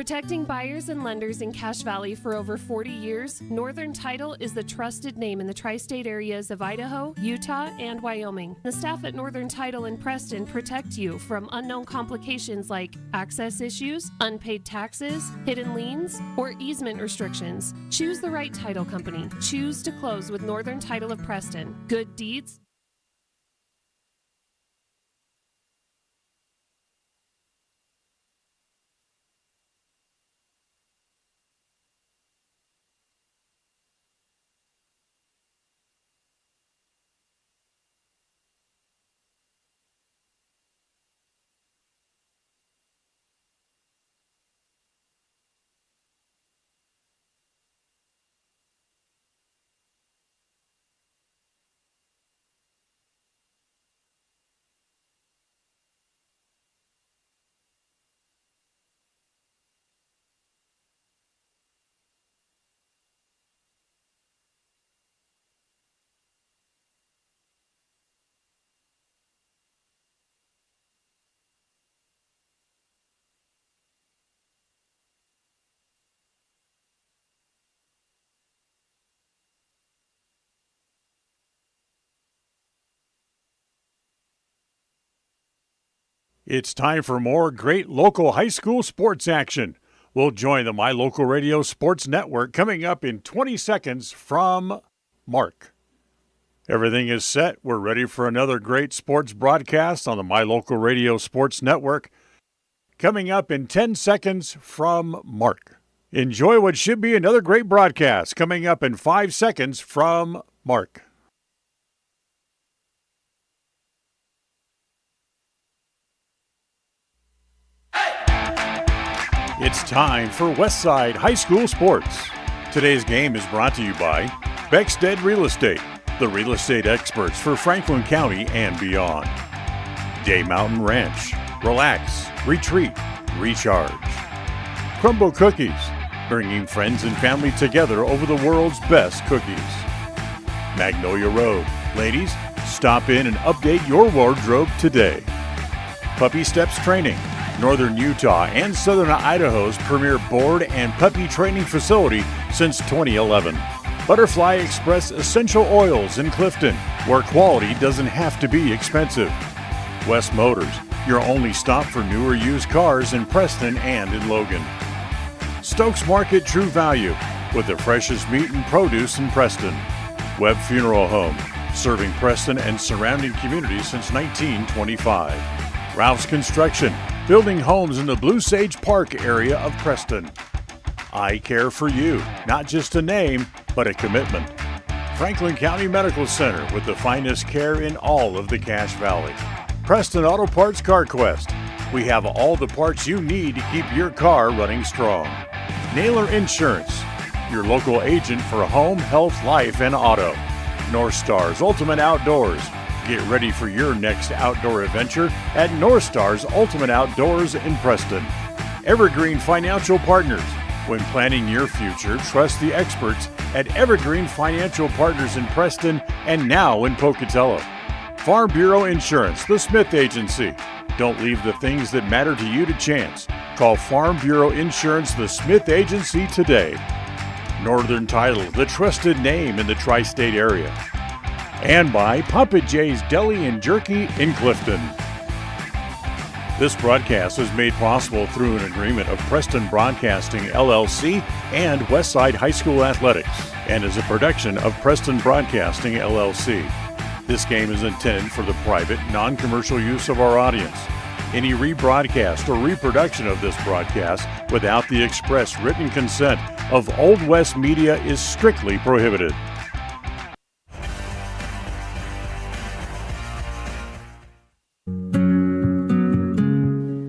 Protecting buyers and lenders in Cache Valley for over 40 years, Northern Title is the trusted name in the tri-state areas of Idaho, Utah, and Wyoming. The staff at Northern Title in Preston protect you from unknown complications like access issues, unpaid taxes, hidden liens, or easement restrictions. Choose the right title company. Choose to close with Northern Title of Preston. Good deeds. It's time for more great local high school sports action. We'll join the My Local Radio Sports Network coming up in 20 seconds from Mark. Everything is set. We're ready for another great sports broadcast on the My Local Radio Sports Network. Coming up in 10 seconds from Mark. Enjoy what should be another great broadcast coming up in 5 seconds from Mark. It's time for Westside High School Sports. Today's game is brought to you by Beckstead Real Estate, the real estate experts for Franklin County and beyond. Day Mountain Ranch, relax, retreat, recharge. Crumble Cookies, bringing friends and family together over the world's best cookies. Magnolia Road, ladies, stop in and update your wardrobe today. Puppy Steps Training, Northern Utah and Southern Idaho's premier board and puppy training facility since 2011. Butterfly Express Essential Oils in Clifton, where quality doesn't have to be expensive. West Motors, your only stop for new or used cars in Preston and in Logan. Stokes Market True Value, with the freshest meat and produce in Preston. Webb Funeral Home, serving Preston and surrounding communities since 1925. Ralph's Construction, building homes in the Blue Sage Park area of Preston. I Care for You, not just a name, but a commitment. Franklin County Medical Center, with the finest care in all of the Cache Valley. Preston Auto Parts Car Quest, we have all the parts you need to keep your car running strong. Naylor Insurance, your local agent for home, health, life, and auto. North Stars Ultimate Outdoors, get ready for your next outdoor adventure at North Stars Ultimate Outdoors in Preston. Evergreen Financial Partners. When planning your future, trust the experts at Evergreen Financial Partners in Preston and now in Pocatello. Farm Bureau Insurance, the Smith Agency. Don't leave the things that matter to you to chance. Call Farm Bureau Insurance, the Smith Agency today. Northern Title, the trusted name in the tri-state area. And by Papa J's Deli and Jerky in Clifton. This broadcast is made possible through an agreement of Preston Broadcasting, LLC and Westside High School Athletics, and is a production of Preston Broadcasting, LLC. This game is intended for the private, non-commercial use of our audience. Any rebroadcast or reproduction of this broadcast without the express written consent of Old West Media is strictly prohibited.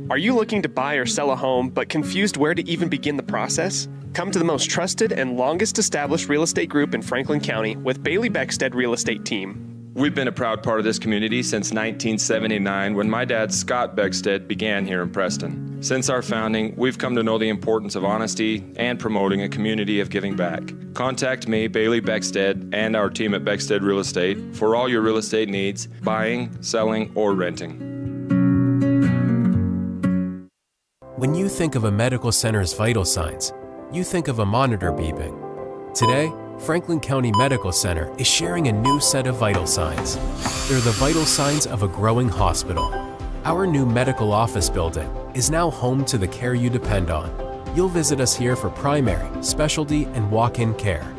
Are you looking to buy or sell a home but confused where to even begin the process? Come to the most trusted and longest established real estate group in Franklin County with Bailey Beckstead Real Estate Team. We've been a proud part of this community since 1979 when my dad, Scott Beckstead, began here in Preston. Since our founding, we've come to know the importance of honesty and promoting a community of giving back. Contact me, Bailey Beckstead, and our team at Beckstead Real Estate for all your real estate needs, buying, selling, or renting. When you think of a medical center's vital signs, you think of a monitor beeping. Today, Franklin County Medical Center is sharing a new set of vital signs. They're the vital signs of a growing hospital. Our new medical office building is now home to the care you depend on. You'll visit us here for primary, specialty, and walk-in care.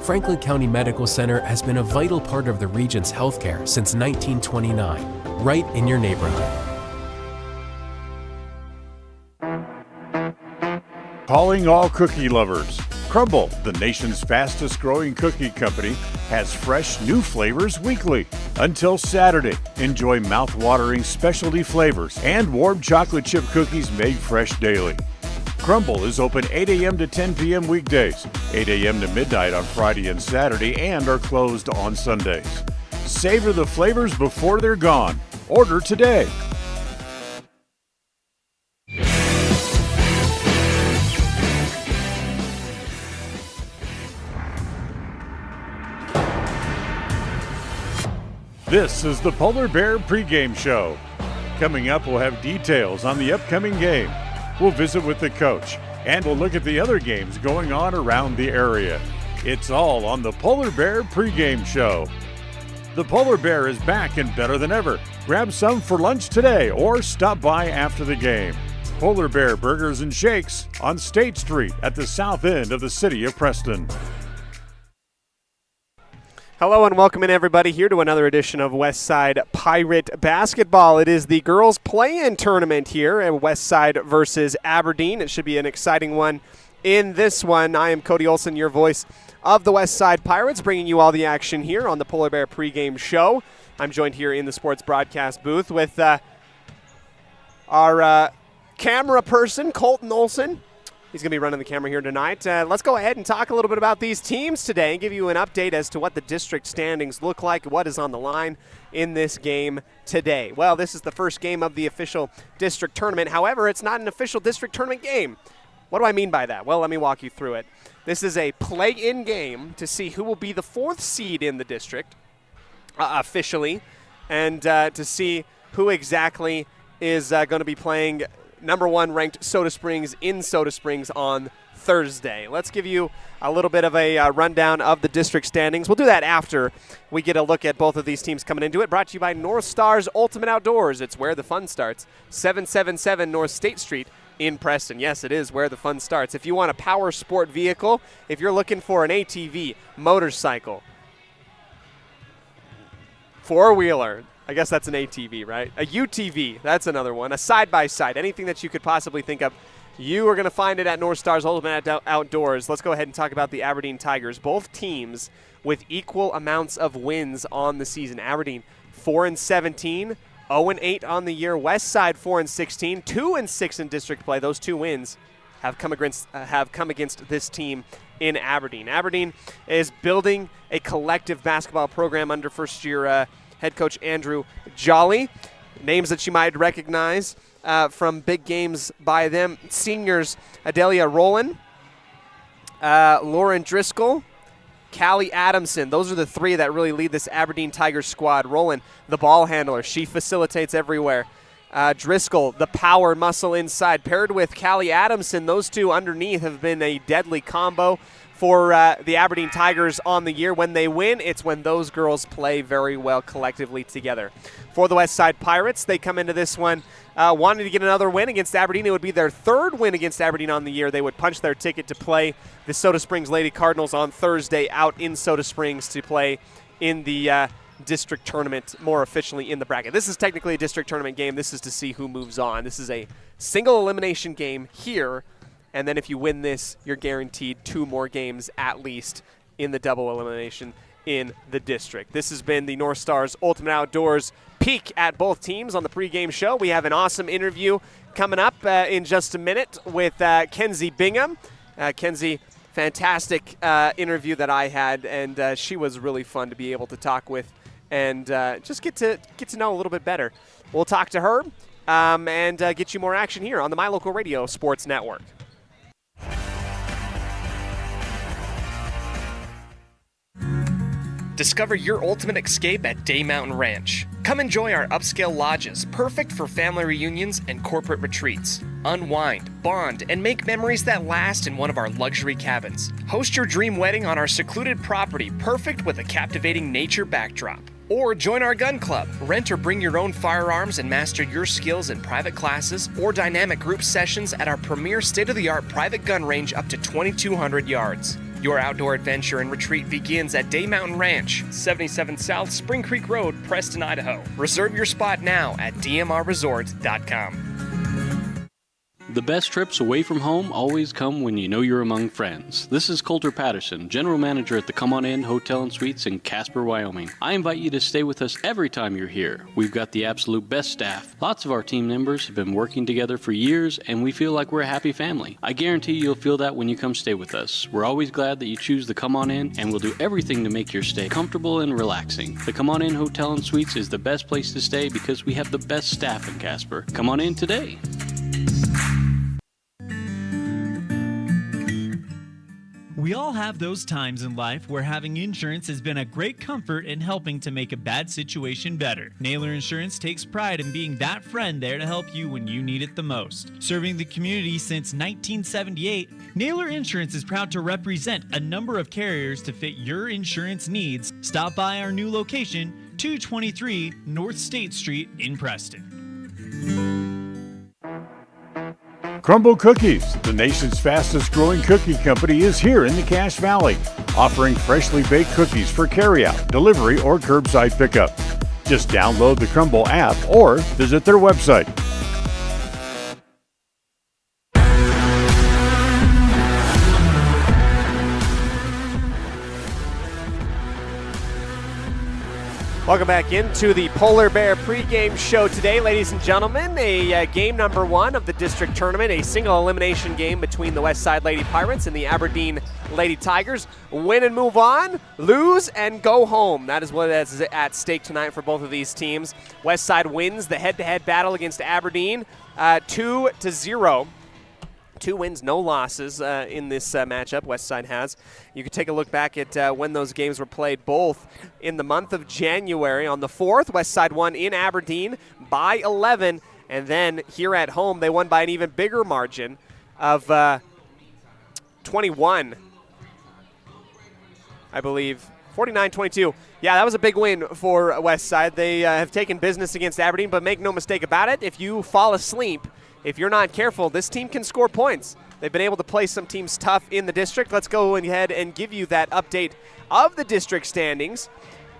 Franklin County Medical Center has been a vital part of the region's healthcare since 1929, right in your neighborhood. Calling all cookie lovers. Crumble, the nation's fastest growing cookie company, has fresh new flavors weekly. Until Saturday, enjoy mouth-watering specialty flavors and warm chocolate chip cookies made fresh daily. Crumble is open 8 a.m. to 10 p.m. weekdays, 8 a.m. to midnight on Friday and Saturday, and are closed on Sundays. Savor the flavors before they're gone. Order today. This is the Polar Bear Pregame Show. Coming up, we'll have details on the upcoming game. We'll visit with the coach, and we'll look at the other games going on around the area. It's all on the Polar Bear Pregame Show. The Polar Bear is back and better than ever. Grab some for lunch today or stop by after the game. Polar Bear Burgers and Shakes on State Street at the south end of the city of Preston. Hello and welcome in everybody here to another edition of Westside Pirate Basketball. It is the girls play-in tournament here at Westside versus Aberdeen. It should be an exciting one in this one. I am Cody Olsen, your voice of the Westside Pirates, bringing you all the action here on the Polar Bear Pregame Show. I'm joined here in the sports broadcast booth with our camera person, Colton Olsen. He's going to be running the camera here tonight. Let's go ahead and talk a little bit about these teams today and give you an update as to what the district standings look like, what is on the line in this game today. Well, this is the first game of the official district tournament. However, it's not an official district tournament game. What do I mean by that? Well, let me walk you through it. This is a play-in game to see who will be the fourth seed in the district officially, and to see who exactly is going to be playing number one ranked Soda Springs in Soda Springs on Thursday. Let's give you a little bit of a rundown of the district standings. We'll do that after we get a look at both of these teams coming into it. Brought to you by North Stars Ultimate Outdoors. It's where the fun starts. 777 North State Street in Preston. Yes, it is where the fun starts. If you want a power sport vehicle, if you're looking for an ATV, motorcycle, four-wheeler, I guess that's an ATV, right? A UTV, that's another one. A side-by-side, anything that you could possibly think of, you are going to find it at North Stars Ultimate Outdoors. Let's go ahead and talk about the Aberdeen Tigers. Both teams with equal amounts of wins on the season. Aberdeen 4-17, 0-8 on the year. Westside 4-16, 2-6 in district play. Those two wins have come against this team in Aberdeen. Aberdeen is building a collective basketball program under first-year head coach Andrew Jolly. Names that you might recognize from big games by them. Seniors Adelia Rowland, Lauren Driscoll, Callie Adamson. Those are the three that really lead this Aberdeen Tigers squad. Rowland, the ball handler. She facilitates everywhere. Driscoll, the power muscle inside. Paired with Callie Adamson, those two underneath have been a deadly combo for the Aberdeen Tigers on the year. When they win, it's when those girls play very well collectively together. For the Westside Pirates, they come into this one wanting to get another win against Aberdeen. It would be their third win against Aberdeen on the year. They would punch their ticket to play the Soda Springs Lady Cardinals on Thursday out in Soda Springs to play in the district tournament more officially in the bracket. This is technically a district tournament game. This is to see who moves on. This is a single elimination game here. And then if you win this, you're guaranteed 2 more games at least in the double elimination in the district. This has been the North Stars Ultimate Outdoors peek at both teams on the pregame show. We have an awesome interview coming up in just a minute with Kenzie Bingham. Kenzie, fantastic interview that I had, and she was really fun to be able to talk with and just get to know a little bit better. We'll talk to her and get you more action here on the My Local Radio Sports Network. Discover your ultimate escape at Day Mountain Ranch. Come enjoy our upscale lodges, perfect for family reunions and corporate retreats. Unwind, bond, and make memories that last in one of our luxury cabins. Host your dream wedding on our secluded property, perfect with a captivating nature backdrop. Or join our gun club. Rent or bring your own firearms and master your skills in private classes or dynamic group sessions at our premier state-of-the-art private gun range up to 2,200 yards. Your outdoor adventure and retreat begins at Day Mountain Ranch, 77 South Spring Creek Road, Preston, Idaho. Reserve your spot now at dmrresort.com. The best trips away from home always come when you know you're among friends. This is Coulter Patterson, General Manager at the Come On In Hotel and Suites in Casper, Wyoming. I invite you to stay with us every time you're here. We've got the absolute best staff. Lots of our team members have been working together for years, and we feel like we're a happy family. I guarantee you'll feel that when you come stay with us. We're always glad that you choose the Come On In, and we'll do everything to make your stay comfortable and relaxing. The Come On In Hotel and Suites is the best place to stay because we have the best staff in Casper. Come on in today. We all have those times in life where having insurance has been a great comfort in helping to make a bad situation better. Naylor Insurance takes pride in being that friend there to help you when you need it the most. Serving the community since 1978, Naylor Insurance is proud to represent a number of carriers to fit your insurance needs. Stop by our new location, 223 North State Street in Preston. Crumble Cookies, the nation's fastest growing cookie company, is here in the Cache Valley, offering freshly baked cookies for carryout, delivery, or curbside pickup. Just download the Crumble app or visit their website. Welcome back into the Polar Bear pregame show today, ladies and gentlemen. A game number one of the district tournament, a single elimination game between the Westside Lady Pirates and the Aberdeen Lady Tigers. Win and move on, lose and go home. That is what is at stake tonight for both of these teams. Westside wins the head-to-head battle against Aberdeen 2-0. 2 wins, no losses in this matchup Westside has. You can take a look back at when those games were played, both in the month of January. On the 4th, Westside won in Aberdeen by 11, and then here at home they won by an even bigger margin of 21, I believe. 49-22. Yeah, that was a big win for Westside. They have taken business against Aberdeen, but make no mistake about it, if you fall asleep, if you're not careful, this team can score points. They've been able to play some teams tough in the district. Let's go ahead and give you that update of the district standings.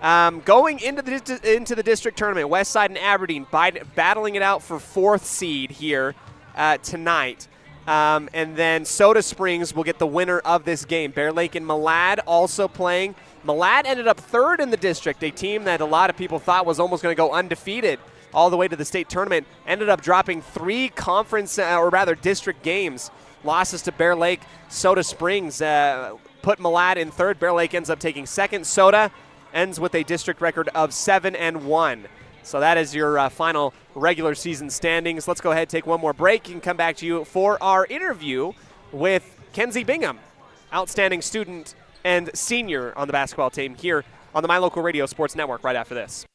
Going into the district tournament, Westside and Aberdeen battling it out for 4th seed here tonight. And then Soda Springs will get the winner of this game. Bear Lake and Malad also playing. Malad ended up 3rd in the district, a team that a lot of people thought was almost going to go undefeated all the way to the state tournament. Ended up dropping 3 district games. Losses to Bear Lake, Soda Springs put Malad in 3rd. Bear Lake ends up taking 2nd. Soda ends with a district record of 7-1. So that is your final regular season standings. Let's go ahead and take one more break and come back to you for our interview with Kenzie Bingham, outstanding student and senior on the basketball team here on the My Local Radio Sports Network right after this.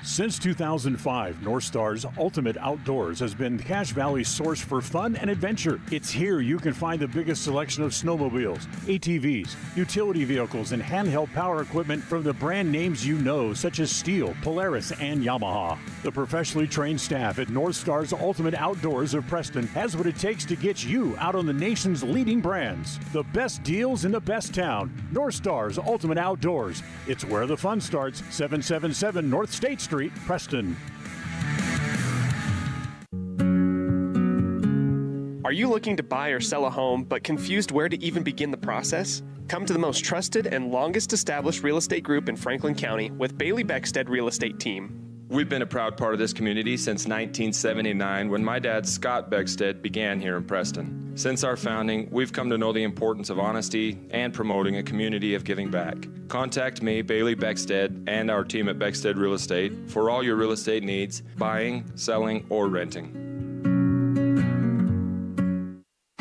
Since 2005, North Star's Ultimate Outdoors has been Cache Valley's source for fun and adventure. It's here you can find the biggest selection of snowmobiles, ATVs, utility vehicles, and handheld power equipment from the brand names you know, such as Steel, Polaris, and Yamaha. The professionally trained staff at North Star's Ultimate Outdoors of Preston has what it takes to get you out on the nation's leading brands. The best deals in the best town. North Star's Ultimate Outdoors. It's where the fun starts. 777 North State Street, Preston. Are you looking to buy or sell a home but confused where to even begin the process? Come to the most trusted and longest established real estate group in Franklin County with Bailey Beckstead Real Estate Team. We've been a proud part of this community since 1979 when my dad, Scott Beckstead, began here in Preston. Since our founding, we've come to know the importance of honesty and promoting a community of giving back. Contact me, Bailey Beckstead, and our team at Beckstead Real Estate for all your real estate needs, buying, selling, or renting.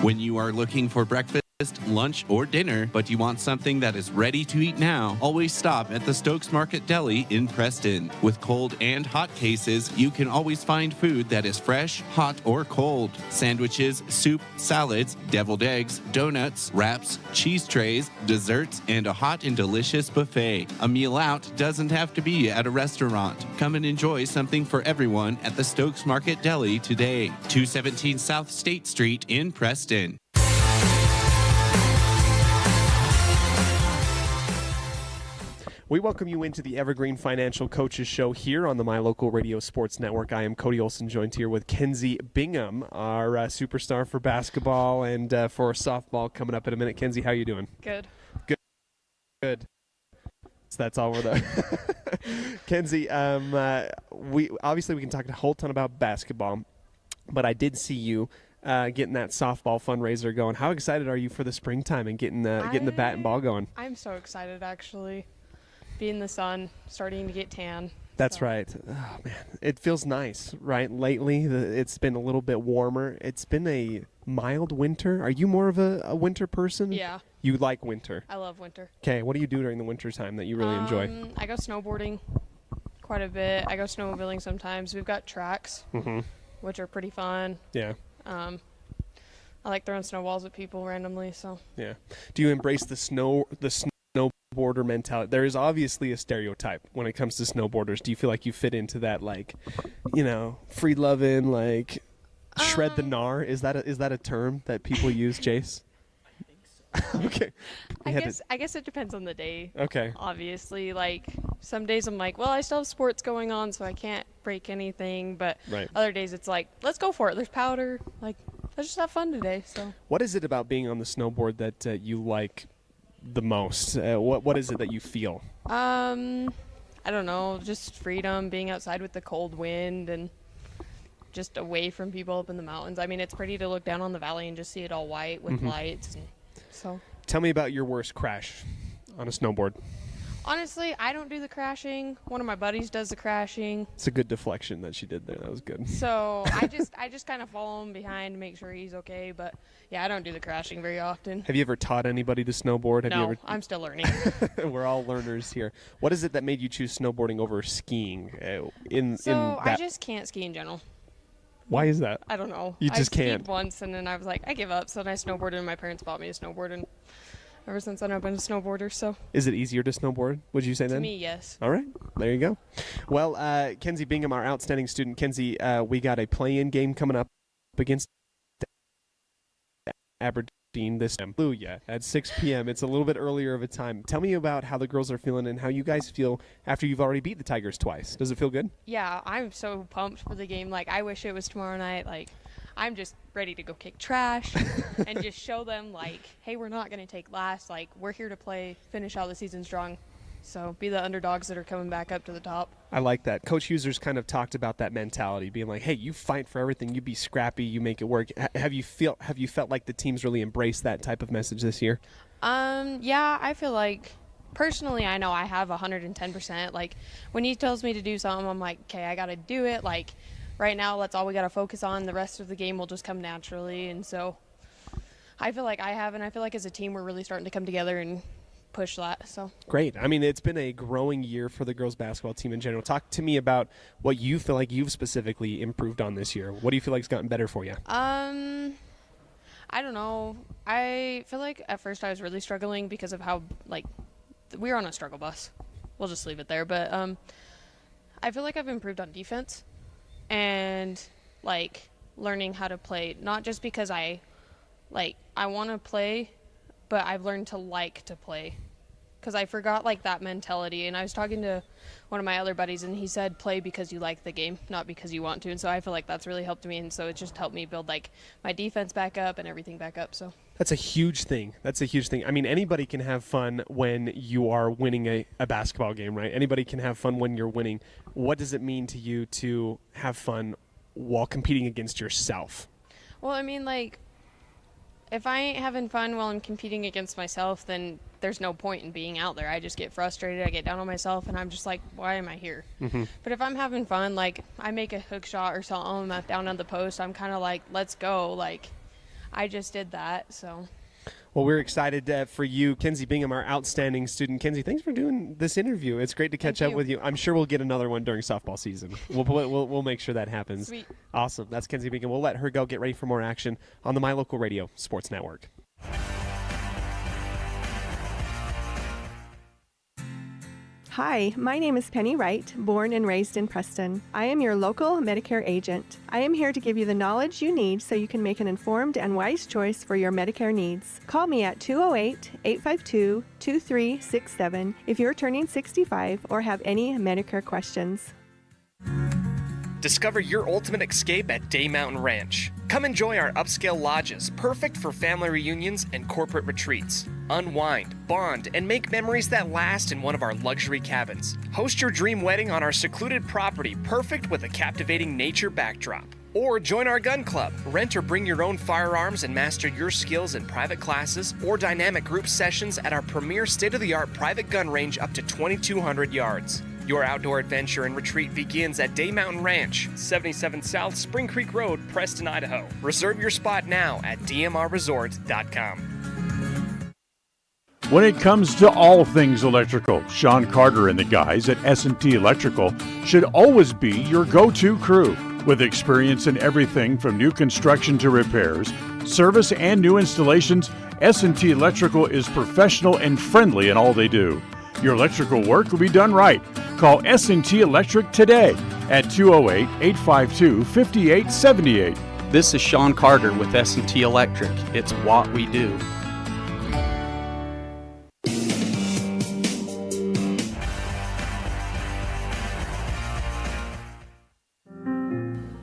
When you are looking for breakfast, lunch, or dinner, but you want something that is ready to eat now, always stop at the Stokes Market Deli in Preston. With cold and hot cases, you can always find food that is fresh, hot, or cold. Sandwiches, soup, salads, deviled eggs, donuts, wraps, cheese trays, desserts, and a hot and delicious buffet. A meal out doesn't have to be at a restaurant. Come and enjoy something for everyone at the Stokes Market Deli today. 217 South State Street in Preston. We welcome you into the Evergreen Financial Coaches Show here on the My Local Radio Sports Network. I am Cody Olsen, joined here with Kenzie Bingham, our superstar for basketball and for softball coming up in a minute. Kenzie, how you doing? Good. Good. So that's all we're there. Kenzie, we can talk a whole ton about basketball, but I did see you getting that softball fundraiser going. How excited are you for the springtime and getting the bat and ball going? I'm so excited, actually. Be in the sun, starting to get tan. That's right. Oh, man. It feels nice, right? Lately, it's been a little bit warmer. It's been a mild winter. Are you more of a winter person? Yeah. You like winter? I love winter. Okay. What do you do during the winter time that you really enjoy? I go snowboarding quite a bit. I go snowmobiling sometimes. We've got tracks, which are pretty fun. Yeah. I like throwing snowballs at people randomly. So. Yeah. Do you embrace the snowboarder mentality? There is obviously a stereotype when it comes to snowboarders. Do you feel like you fit into that, free loving, shred the gnar? Is that a term that people use, Jace? I think so. Okay. I guess it depends on the day. Okay. Obviously, some days I'm like, well, I still have sports going on, so I can't break anything. But other days it's like, let's go for it. There's powder. Let's just have fun today. So. What is it about being on the snowboard that you like the most? What is it that you feel? I don't know, just freedom, being outside with the cold wind and just away from people up in the mountains. I mean, it's pretty to look down on the valley and just see it all white with lights. So. Tell me about your worst crash on a snowboard. Honestly, I don't do the crashing. One of my buddies does the crashing. It's a good deflection that she did there. That was good. So I just kind of follow him behind to make sure he's okay. But yeah, I don't do the crashing very often. Have you ever taught anybody to snowboard? I'm still learning. We're all learners here. What is it that made you choose snowboarding over skiing? I just can't ski in general. Why is that? I don't know. You just can't. I skied once and then I was like, I give up. So then I snowboarded and my parents bought me a snowboard, and ever since then I've been a snowboarder. So. Is it easier to snowboard, would you say then? To me, yes. All right. There you go. Well, Kenzie Bingham, our outstanding student. Kenzie, we got a play-in game coming up against Aberdeen this time. Hallelujah. At 6 p.m. It's a little bit earlier of a time. Tell me about how the girls are feeling and how you guys feel after you've already beat the Tigers twice. Does it feel good? Yeah, I'm so pumped for the game. I wish it was tomorrow night. I'm just ready to go kick trash and just show them, hey, we're not going to take last. We're here to play, finish out the season strong. So be the underdogs that are coming back up to the top. I like that. Coach Huser's kind of talked about that mentality, being like, hey, you fight for everything. You be scrappy. You make it work. Have you felt like the team's really embraced that type of message this year? Yeah, I feel like personally, I know I have 110%. When he tells me to do something, I'm like, okay, I got to do it. Right now, that's all we got to focus on. The rest of the game will just come naturally. And so I feel like and I feel like as a team, we're really starting to come together and push that. So great. I mean, it's been a growing year for the girls basketball team in general. Talk to me about what you feel like you've specifically improved on this year. What do you feel like has gotten better for you? I don't know. I feel like at first I was really struggling because of how we were on a struggle bus. We'll just leave it there. But I feel like I've improved on defense and learning how to play, not just because I want to play, but I've learned to play. Because I forgot that mentality, and I was talking to one of my other buddies, and he said play because you like the game, not because you want to. And so I feel like that's really helped me, and so it just helped me build my defense back up and everything back up. So that's a huge thing. I mean, anybody can have fun when you are winning a basketball game, right? Anybody can have fun when you're winning. What does it mean to you to have fun while competing against yourself? Well, I mean, if I ain't having fun while I'm competing against myself, then there's no point in being out there. I just get frustrated. I get down on myself, and I'm just like, why am I here? Mm-hmm. But if I'm having fun, I make a hook shot or something down on the post, I'm kind of let's go. I just did that, so. Well, we're excited for you, Kenzie Bingham, our outstanding student. Kenzie, thanks for doing this interview. It's great to catch up with you. I'm sure we'll get another one during softball season. We'll make sure that happens. Sweet. Awesome. That's Kenzie Bingham. We'll let her go get ready for more action on the My Local Radio Sports Network. Hi, my name is Penny Wright, born and raised in Preston. I am your local Medicare agent. I am here to give you the knowledge you need so you can make an informed and wise choice for your Medicare needs. Call me at 208-852-2367 if you're turning 65 or have any Medicare questions. Discover your ultimate escape at Day Mountain Ranch. Come enjoy our upscale lodges, perfect for family reunions and corporate retreats. Unwind, bond, and make memories that last in one of our luxury cabins. Host your dream wedding on our secluded property, perfect with a captivating nature backdrop. Or join our gun club. Rent or bring your own firearms and master your skills in private classes or dynamic group sessions at our premier state-of-the-art private gun range up to 2,200 yards. Your outdoor adventure and retreat begins at Day Mountain Ranch, 77 South Spring Creek Road, Preston, Idaho. Reserve your spot now at dmrresort.com. When it comes to all things electrical, Sean Carter and the guys at S&T Electrical should always be your go-to crew. With experience in everything from new construction to repairs, service, and new installations, S&T Electrical is professional and friendly in all they do. Your electrical work will be done right. Call S&T Electric today at 208-852-5878. This is Sean Carter with S&T Electric. It's what we do.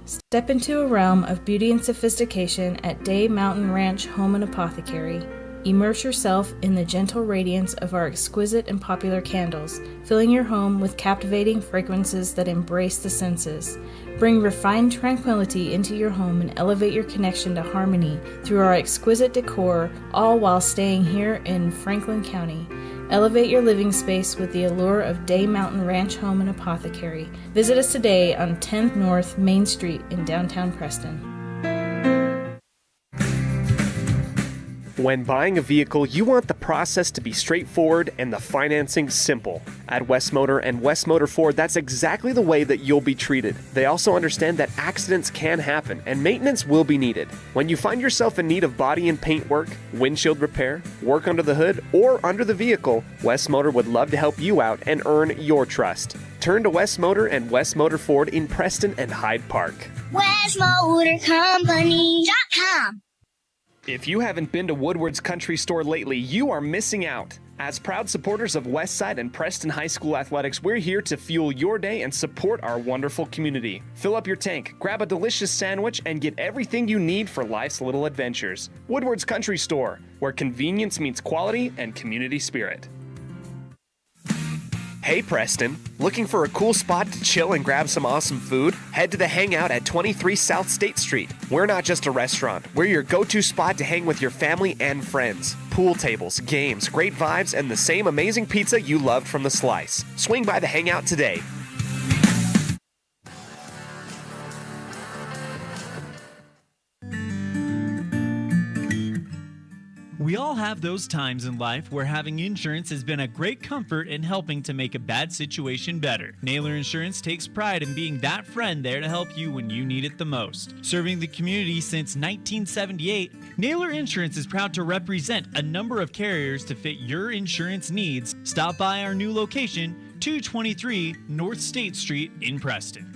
Step into a realm of beauty and sophistication at Day Mountain Ranch Home and Apothecary. Immerse yourself in the gentle radiance of our exquisite and popular candles, filling your home with captivating fragrances that embrace the senses. Bring refined tranquility into your home and elevate your connection to harmony through our exquisite decor, all while staying here in Franklin County. Elevate your living space with the allure of Day Mountain Ranch Home and Apothecary. Visit us today on 10th North Main Street in downtown Preston. When buying a vehicle, you want the process to be straightforward and the financing simple. At West Motor and West Motor Ford, that's exactly the way that you'll be treated. They also understand that accidents can happen and maintenance will be needed. When you find yourself in need of body and paint work, windshield repair, work under the hood, or under the vehicle, West Motor would love to help you out and earn your trust. Turn to West Motor and West Motor Ford in Preston and Hyde Park. WestMotorCompany.com. If you haven't been to Woodward's Country Store lately, you are missing out. As proud supporters of Westside and Preston High School athletics, we're here to fuel your day and support our wonderful community. Fill up your tank, grab a delicious sandwich, and get everything you need for life's little adventures. Woodward's Country Store, where convenience meets quality and community spirit. Hey Preston, looking for a cool spot to chill and grab some awesome food? Head to the Hangout at 23 South State Street. We're not just a restaurant, we're your go-to spot to hang with your family and friends. Pool tables, games, great vibes, and the same amazing pizza you loved from the Slice. Swing by the Hangout today. We all have those times in life where having insurance has been a great comfort in helping to make a bad situation better. Naylor Insurance takes pride in being that friend there to help you when you need it the most. Serving the community since 1978, Naylor Insurance is proud to represent a number of carriers to fit your insurance needs. Stop by our new location, 223 North State Street in Preston.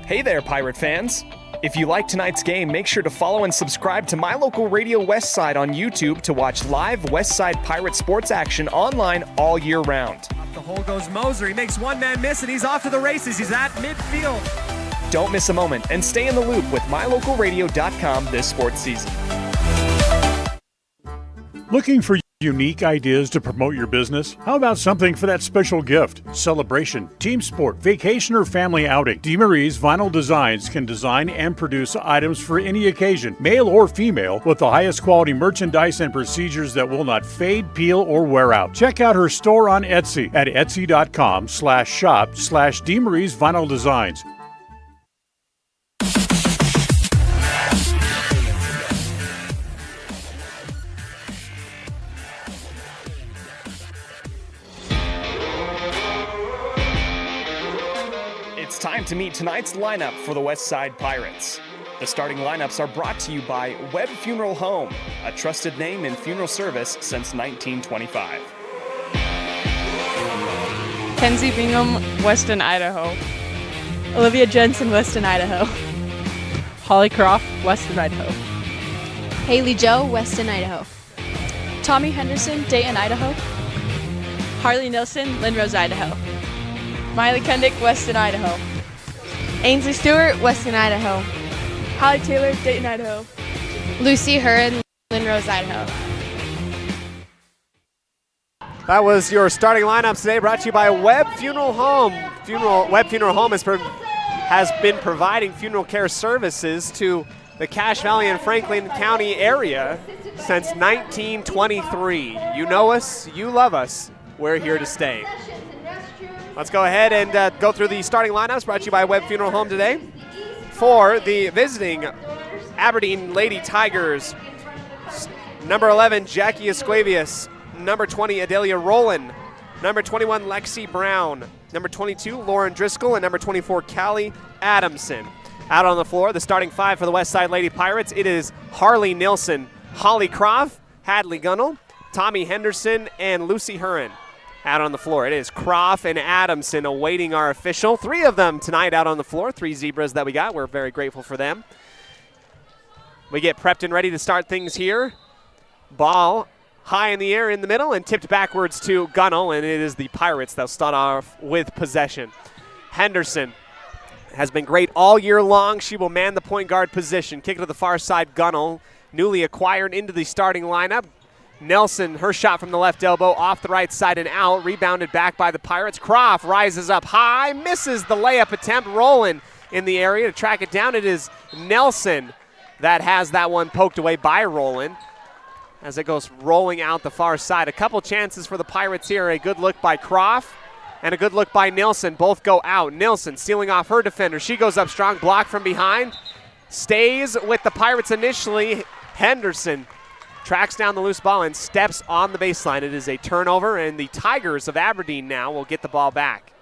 Hey there, Pirate fans! If you like tonight's game, make sure to follow and subscribe to My Local Radio Westside on YouTube to watch live Westside Pirate sports action online all year round. Up the hole goes Moser. He makes one man miss, and he's off to the races. He's at midfield. Don't miss a moment and stay in the loop with MyLocalRadio.com this sports season. Looking for unique ideas to promote your business? How about something for that special gift, celebration, team sport, vacation, or family outing? DeMarie's Vinyl Designs can design and produce items for any occasion, male or female, with the highest quality merchandise and procedures that will not fade, peel, or wear out. Check out her store on Etsy at etsy.com/shop/DeMarie's Vinyl Designs. time to meet tonight's lineup for the Westside Pirates. The starting lineups are brought to you by Webb Funeral Home, a trusted name in funeral service since 1925. Kenzie Bingham, Weston, Idaho. Olivia Jensen, Weston, Idaho. Holly Croft, Weston, Idaho. Haley Joe, Weston, Idaho. Tommy Henderson, Dayton, Idaho. Harley Nilsson, Lindrose, Idaho. Miley Kendick, Weston, Idaho. Ainsley Stewart, Weston, Idaho. Holly Taylor, Dayton, Idaho. Lucy Hearn, Lindrose, Idaho. That was your starting lineups today, brought to you by Webb Funeral Home. Webb Funeral Home has been providing funeral care services to the Cache Valley and Franklin County area since 1923. You know us, you love us, we're here to stay. Let's go ahead and go through the starting lineups brought to you by Webb Funeral Home today. For the visiting Aberdeen Lady Tigers, number 11, Jackie Esquavius. Number 20, Adelia Rowland. Number 21, Lexi Brown. Number 22, Lauren Driscoll. And number 24, Callie Adamson. Out on the floor, the starting five for the Westside Lady Pirates. It is Harley Nilsson, Holly Croft, Hadley Gunnell, Tommy Henderson, and Lucy Hearn. Out on the floor, it is Croft and Adamson awaiting our official. Three of them tonight out on the floor, three Zebras that we got. We're very grateful for them. We get prepped and ready to start things here. Ball high in the air in the middle and tipped backwards to Gunnell, and it is the Pirates that'll start off with possession. Henderson has been great all year long. She will man the point guard position. Kick it to the far side, Gunnell, newly acquired into the starting lineup. Nelson, her shot from the left elbow, off the right side and out, rebounded back by the Pirates. Croft rises up high, misses the layup attempt. Rowland in the area to track it down. It is Nelson that has that one poked away by Rowland as it goes rolling out the far side. A couple chances for the Pirates here. A good look by Croft and a good look by Nilsson. Both go out. Nilsson sealing off her defender. She goes up strong, block from behind. Stays with the Pirates initially. Henderson tracks down the loose ball and steps on the baseline. It is a turnover, and the Tigers of Aberdeen now will get the ball back.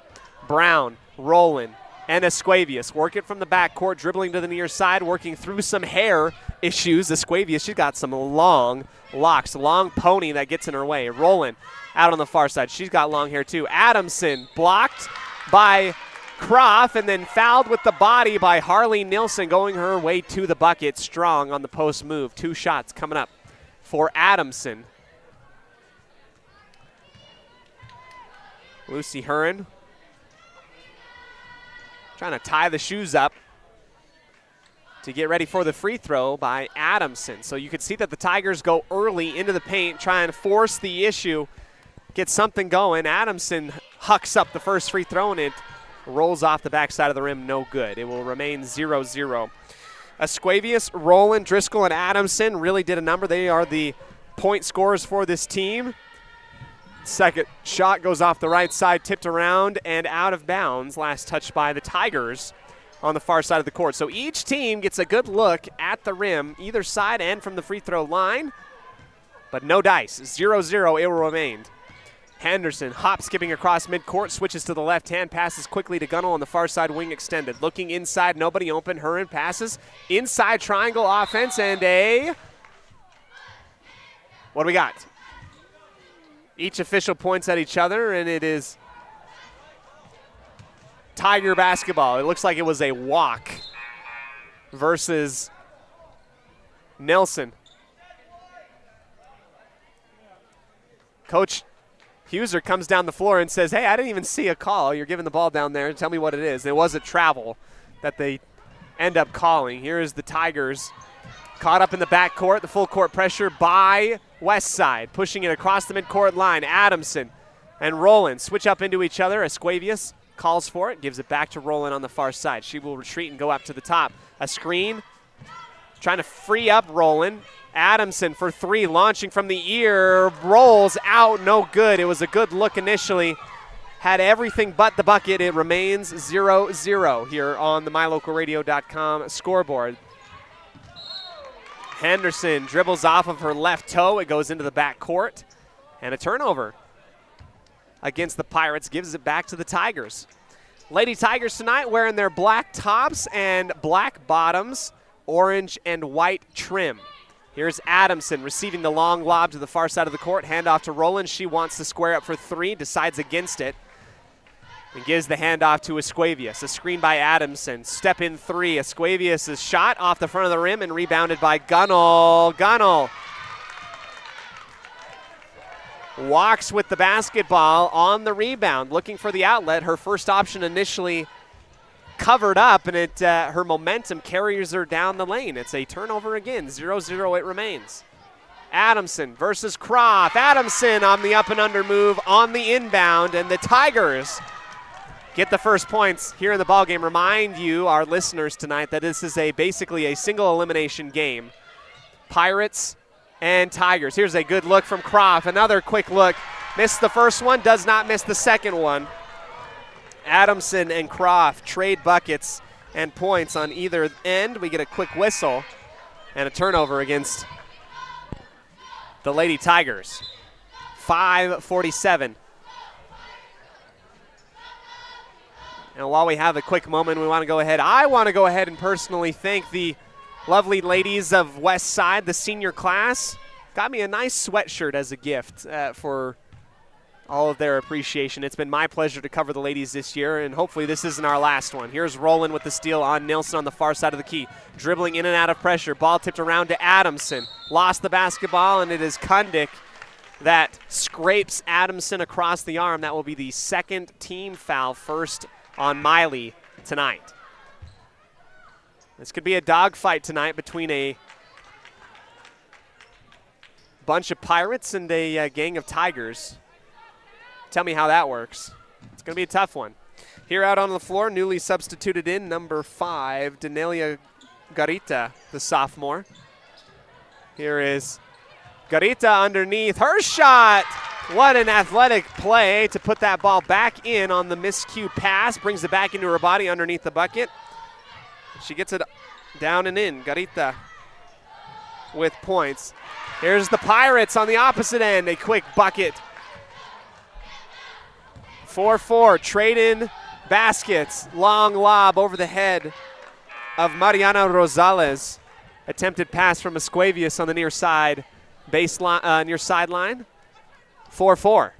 Brown, Rowland, and Esquavius work it from the backcourt, dribbling to the near side, working through some hair issues. Esquavius, she's got some long locks, long pony that gets in her way. Rowland out on the far side. She's got long hair too. Adamson blocked by Croft and then fouled with the body by Harley Nilsson, going her way to the bucket strong on the post move. Two shots coming up for Adamson. Lucy Hearn trying to tie the shoes up to get ready for the free throw by Adamson. So you can see that the Tigers go early into the paint, try and force the issue, get something going. Adamson hucks up the first free throw, and it rolls off the backside of the rim, no good. It will remain 0-0. Esquavius, Rowland, Driscoll, and Adamson really did a number. They are the point scorers for this team. Second shot goes off the right side, tipped around and out of bounds. Last touch by the Tigers on the far side of the court. So each team gets a good look at the rim, either side and from the free throw line, but no dice. 0-0, it will remain. Henderson skipping across midcourt, switches to the left hand, passes quickly to Gunnell on the far side, wing extended. Looking inside, nobody open. Hearn passes inside triangle offense, and what do we got? Each official points at each other, and it is Tiger basketball. It looks like it was a walk versus Nelson. Coach Huser comes down the floor and says, hey, I didn't even see a call. You're giving the ball down there. Tell me what it is. It was a travel that they end up calling. Here is the Tigers caught up in the backcourt. The full court pressure by Westside, pushing it across the midcourt line. Adamson and Rowland switch up into each other. Esquavius calls for it, gives it back to Rowland on the far side. She will retreat and go up to the top. A screen, trying to free up Rowland. Adamson for three, launching from the ear, rolls out, no good. It was a good look initially. Had everything but the bucket. It remains 0-0 here on the MyLocalRadio.com scoreboard. Henderson dribbles off of her left toe. It goes into the backcourt. And a turnover against the Pirates gives it back to the Tigers. Lady Tigers tonight wearing their black tops and black bottoms, orange and white trim. Here's Adamson receiving the long lob to the far side of the court. Handoff to Roland. She wants to square up for three, decides against it, and gives the handoff to Esquavius. A screen by Adamson. Step in three. Esquavius' shot off the front of the rim and rebounded by Gunnell. Gunnell walks with the basketball on the rebound, looking for the outlet. Her first option initially covered up, and her momentum carries her down the lane. It's a turnover again. 0-0 it remains. Adamson versus Croft. Adamson on the up and under move on the inbound, and the Tigers get the first points here in the ballgame. Remind you, our listeners tonight, that this is basically a single elimination game. Pirates and Tigers. Here's a good look from Croft. Another quick look. Missed the first one, does not miss the second one. Adamson and Croft trade buckets and points on either end. We get a quick whistle and a turnover against the Lady Tigers. 5:47. And while we have a quick moment, I want to go ahead and personally thank the lovely ladies of West Side, the senior class. Got me a nice sweatshirt as a gift for all of their appreciation. It's been my pleasure to cover the ladies this year, and hopefully this isn't our last one. Here's Roland with the steal on Nilsson on the far side of the key. Dribbling in and out of pressure. Ball tipped around to Adamson. Lost the basketball, and it is Kundick that scrapes Adamson across the arm. That will be the second team foul, first on Miley tonight. This could be a dogfight tonight between a bunch of Pirates and a gang of Tigers. Tell me how that works. It's going to be a tough one. Here out on the floor, newly substituted in, number 5, Danelia Garita, the sophomore. Here is Garita underneath. Her shot! What an athletic play to put that ball back in on the miscue pass. Brings it back into her body underneath the bucket. She gets it down and in. Garita with points. Here's the Pirates on the opposite end. A quick bucket. 4-4. Trade-in baskets. Long lob over the head of Mariana Rosales. Attempted pass from Esquavius on the near side baseline, near sideline. 4-4.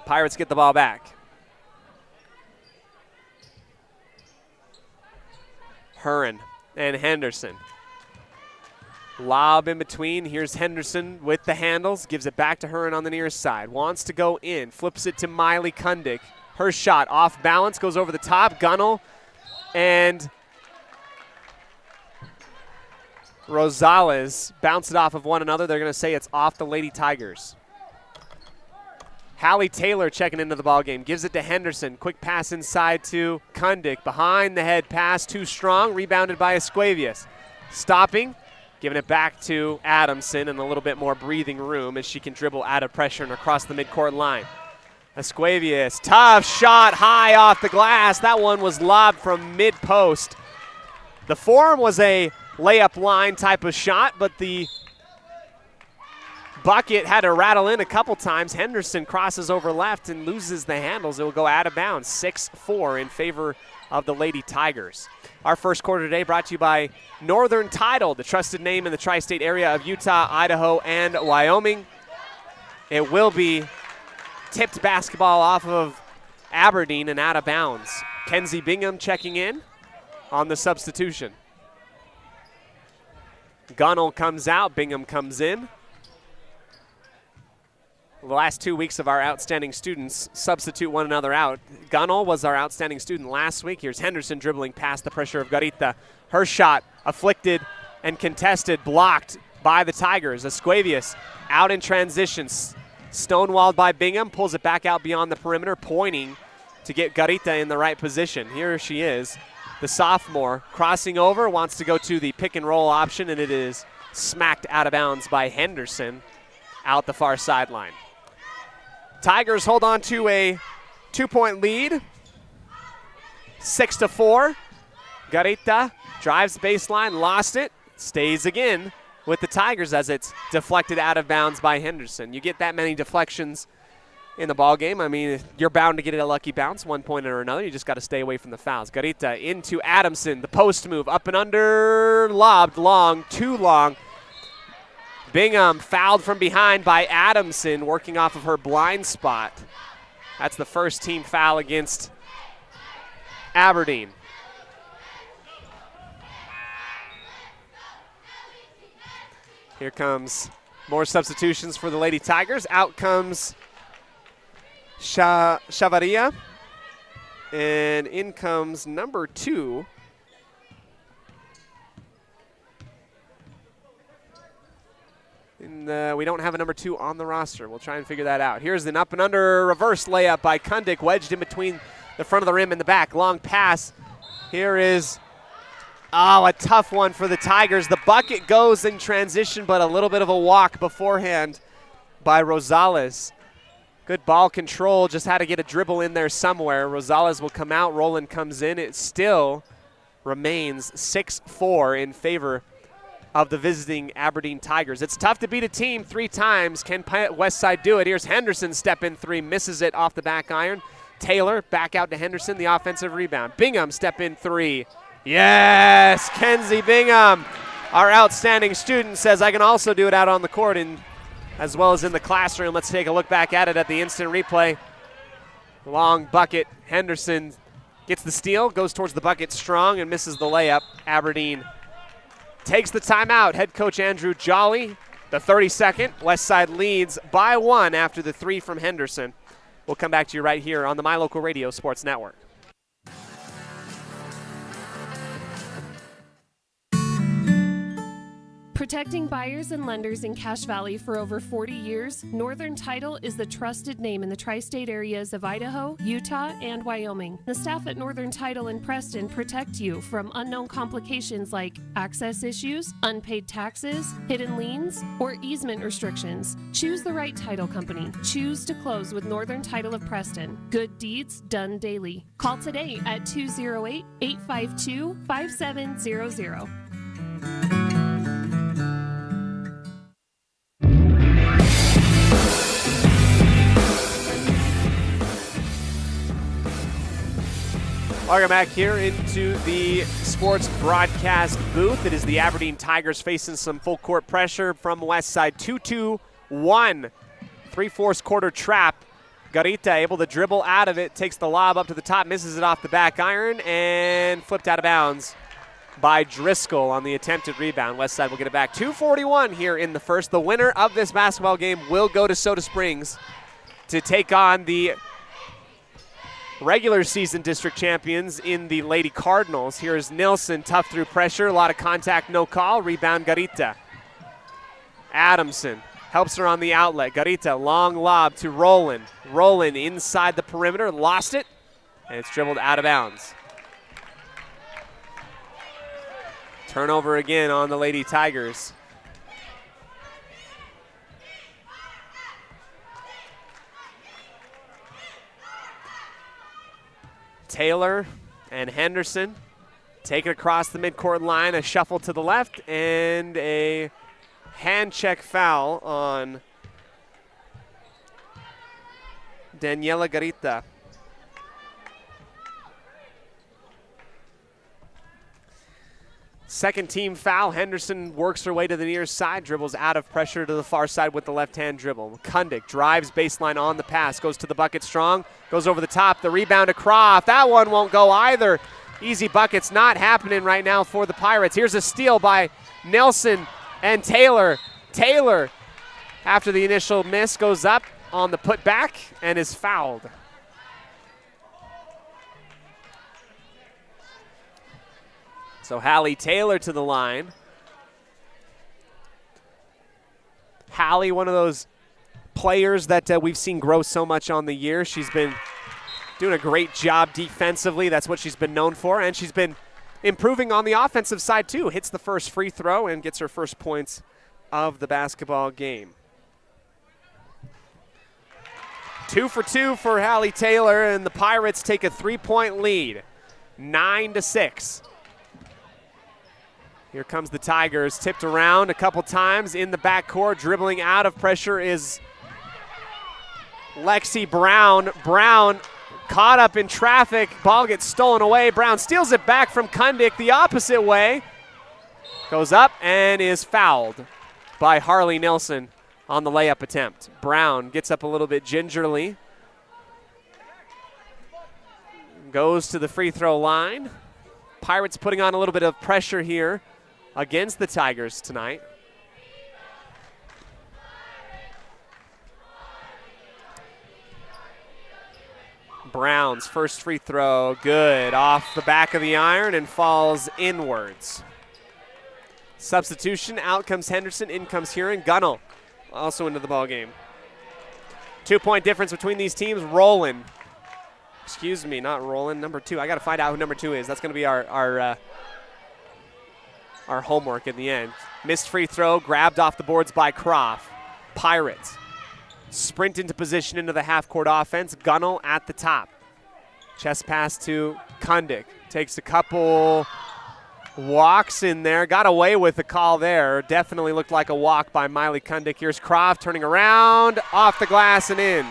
Pirates get the ball back. Huron and Henderson. Lob in between. Here's Henderson with the handles. Gives it back to Huron on the near side. Wants to go in. Flips it to Miley Kundick. Her shot off balance. Goes over the top. Gunnell and Rosales bounce it off of one another. They're going to say it's off the Lady Tigers. Hallie Taylor checking into the ballgame. Gives it to Henderson. Quick pass inside to Kundick. Behind the head pass. Too strong. Rebounded by Esquavius. Stopping. Giving it back to Adamson and a little bit more breathing room as she can dribble out of pressure and across the midcourt line. Esquavius. Tough shot high off the glass. That one was lobbed from mid-post. The form was a layup line type of shot, but the bucket had to rattle in a couple times. Henderson crosses over left and loses the handles. It will go out of bounds. 6-4 in favor of the Lady Tigers. Our first quarter today brought to you by Northern Title, the trusted name in the tri-state area of Utah, Idaho, and Wyoming. It will be tipped basketball off of Aberdeen and out of bounds. Kenzie Bingham checking in on the substitution. Gunnell comes out, Bingham comes in. The last 2 weeks of our outstanding students substitute one another out. Gunnell was our outstanding student last week. Here's Henderson dribbling past the pressure of Garita. Her shot afflicted and contested, blocked by the Tigers. Esquavius out in transition, stonewalled by Bingham, pulls it back out beyond the perimeter, pointing to get Garita in the right position. Here she is, the sophomore, crossing over, wants to go to the pick and roll option, and it is smacked out of bounds by Henderson out the far sideline. Tigers hold on to a 2-point lead, 6-4. Garita drives baseline, lost it, stays again with the Tigers as it's deflected out of bounds by Henderson. You get that many deflections in the ball game. I mean, you're bound to get a lucky bounce one point or another. You just got to stay away from the fouls. Garita into Adamson. The post move, up and under, lobbed long, too long. Bingham fouled from behind by Adamson, working off of her blind spot. That's the first team foul against Aberdeen. Here comes more substitutions for the Lady Tigers. Out comes Chavaria, and in comes number 2. And we don't have a number 2 on the roster. We'll try and figure that out. Here's an up and under reverse layup by Kundik, wedged in between the front of the rim and the back. Long pass. Here is, a tough one for the Tigers. The bucket goes in transition, but a little bit of a walk beforehand by Rosales. Good ball control, just had to get a dribble in there somewhere. Rosales will come out, Roland comes in. It still remains 6-4 in favor of the visiting Aberdeen Tigers. It's tough to beat a team 3 times. Can Westside do it? Here's Henderson, step in 3, misses it off the back iron. Taylor back out to Henderson, the offensive rebound. Bingham, step in 3. Yes, Kenzie Bingham, our outstanding student, says I can also do it out on the court and as well as in the classroom. Let's take a look back at it at the instant replay. Long bucket. Henderson gets the steal, goes towards the bucket strong and misses the layup. Aberdeen takes the timeout. Head coach Andrew Jolly, the 32nd. Westside leads by 1 after the 3 from Henderson. We'll come back to you right here on the My Local Radio Sports Network. Protecting buyers and lenders in Cache Valley for over 40 years, Northern Title is the trusted name in the tri-state areas of Idaho, Utah, and Wyoming. The staff at Northern Title in Preston protect you from unknown complications like access issues, unpaid taxes, hidden liens, or easement restrictions. Choose the right title company. Choose to close with Northern Title of Preston. Good deeds done daily. Call today at 208-852-5700. Welcome back here into the sports broadcast booth. It is the Aberdeen Tigers facing some full court pressure from Westside. 2-2-1. 3/4 quarter trap. Garita able to dribble out of it, takes the lob up to the top, misses it off the back iron, and flipped out of bounds by Driscoll on the attempted rebound. Westside will get it back. 2:41 here in the first. The winner of this basketball game will go to Soda Springs to take on the regular season district champions in the Lady Cardinals. Here's Nilsson, tough through pressure, a lot of contact, no call. Rebound Garita. Adamson helps her on the outlet. Garita, long lob to Roland. Roland inside the perimeter, lost it, and it's dribbled out of bounds. Turnover again on the Lady Tigers. Taylor and Henderson take it across the midcourt line, a shuffle to the left, and a hand check foul on Daniela Garita. Second team foul. Henderson works her way to the near side, dribbles out of pressure to the far side with the left-hand dribble. Kundik drives baseline on the pass, goes to the bucket strong, goes over the top, the rebound to Croft. That one won't go either. Easy buckets not happening right now for the Pirates. Here's a steal by Nelson and Taylor. Taylor, after the initial miss, goes up on the putback and is fouled. So Hallie Taylor to the line. Hallie, one of those players that we've seen grow so much on the year. She's been doing a great job defensively. That's what she's been known for. And she's been improving on the offensive side too. Hits the first free throw and gets her first points of the basketball game. 2 for 2 for Hallie Taylor, and the Pirates take a 3-point lead, 9-6. Here comes the Tigers, tipped around a couple times in the backcourt. Dribbling out of pressure is Lexi Brown. Brown caught up in traffic. Ball gets stolen away. Brown steals it back from Kundick the opposite way. Goes up and is fouled by Harley Nilsson on the layup attempt. Brown gets up a little bit gingerly. Goes to the free throw line. Pirates putting on a little bit of pressure here against the Tigers tonight. Brown's first free throw, good, off the back of the iron and falls inwards. Substitution, out comes Henderson, in comes Huron. Gunnell also into the ball game. 2-point difference between these teams. Roland, excuse me, not Roland, number 2. I got to find out who number 2 is. That's going to be our homework in the end. Missed free throw, grabbed off the boards by Croft. Pirates sprint into position into the half-court offense. Gunnell at the top. Chest pass to Kundick. Takes a couple walks in there. Got away with the call there. Definitely looked like a walk by Miley Kundick. Here's Croft turning around, off the glass and in.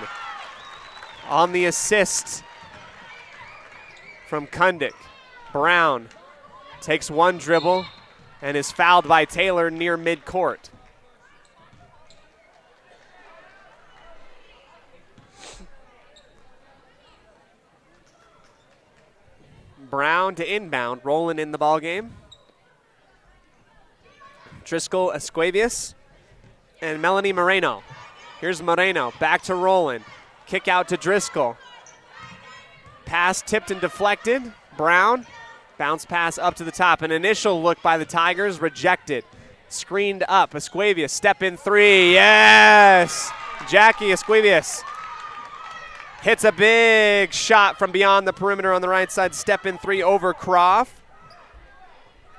On the assist from Kundick. Brown takes one dribble and is fouled by Taylor near midcourt. Brown to inbound, Roland in the ball game. Driscoll, Esquivius, and Melanie Moreno. Here's Moreno, back to Roland. Kick out to Driscoll. Pass tipped and deflected. Brown, bounce pass up to the top. An initial look by the Tigers, rejected. Screened up, Esquivius, step in 3, yes! Jackie Esquivius hits a big shot from beyond the perimeter on the right side. Step in 3 over Croft.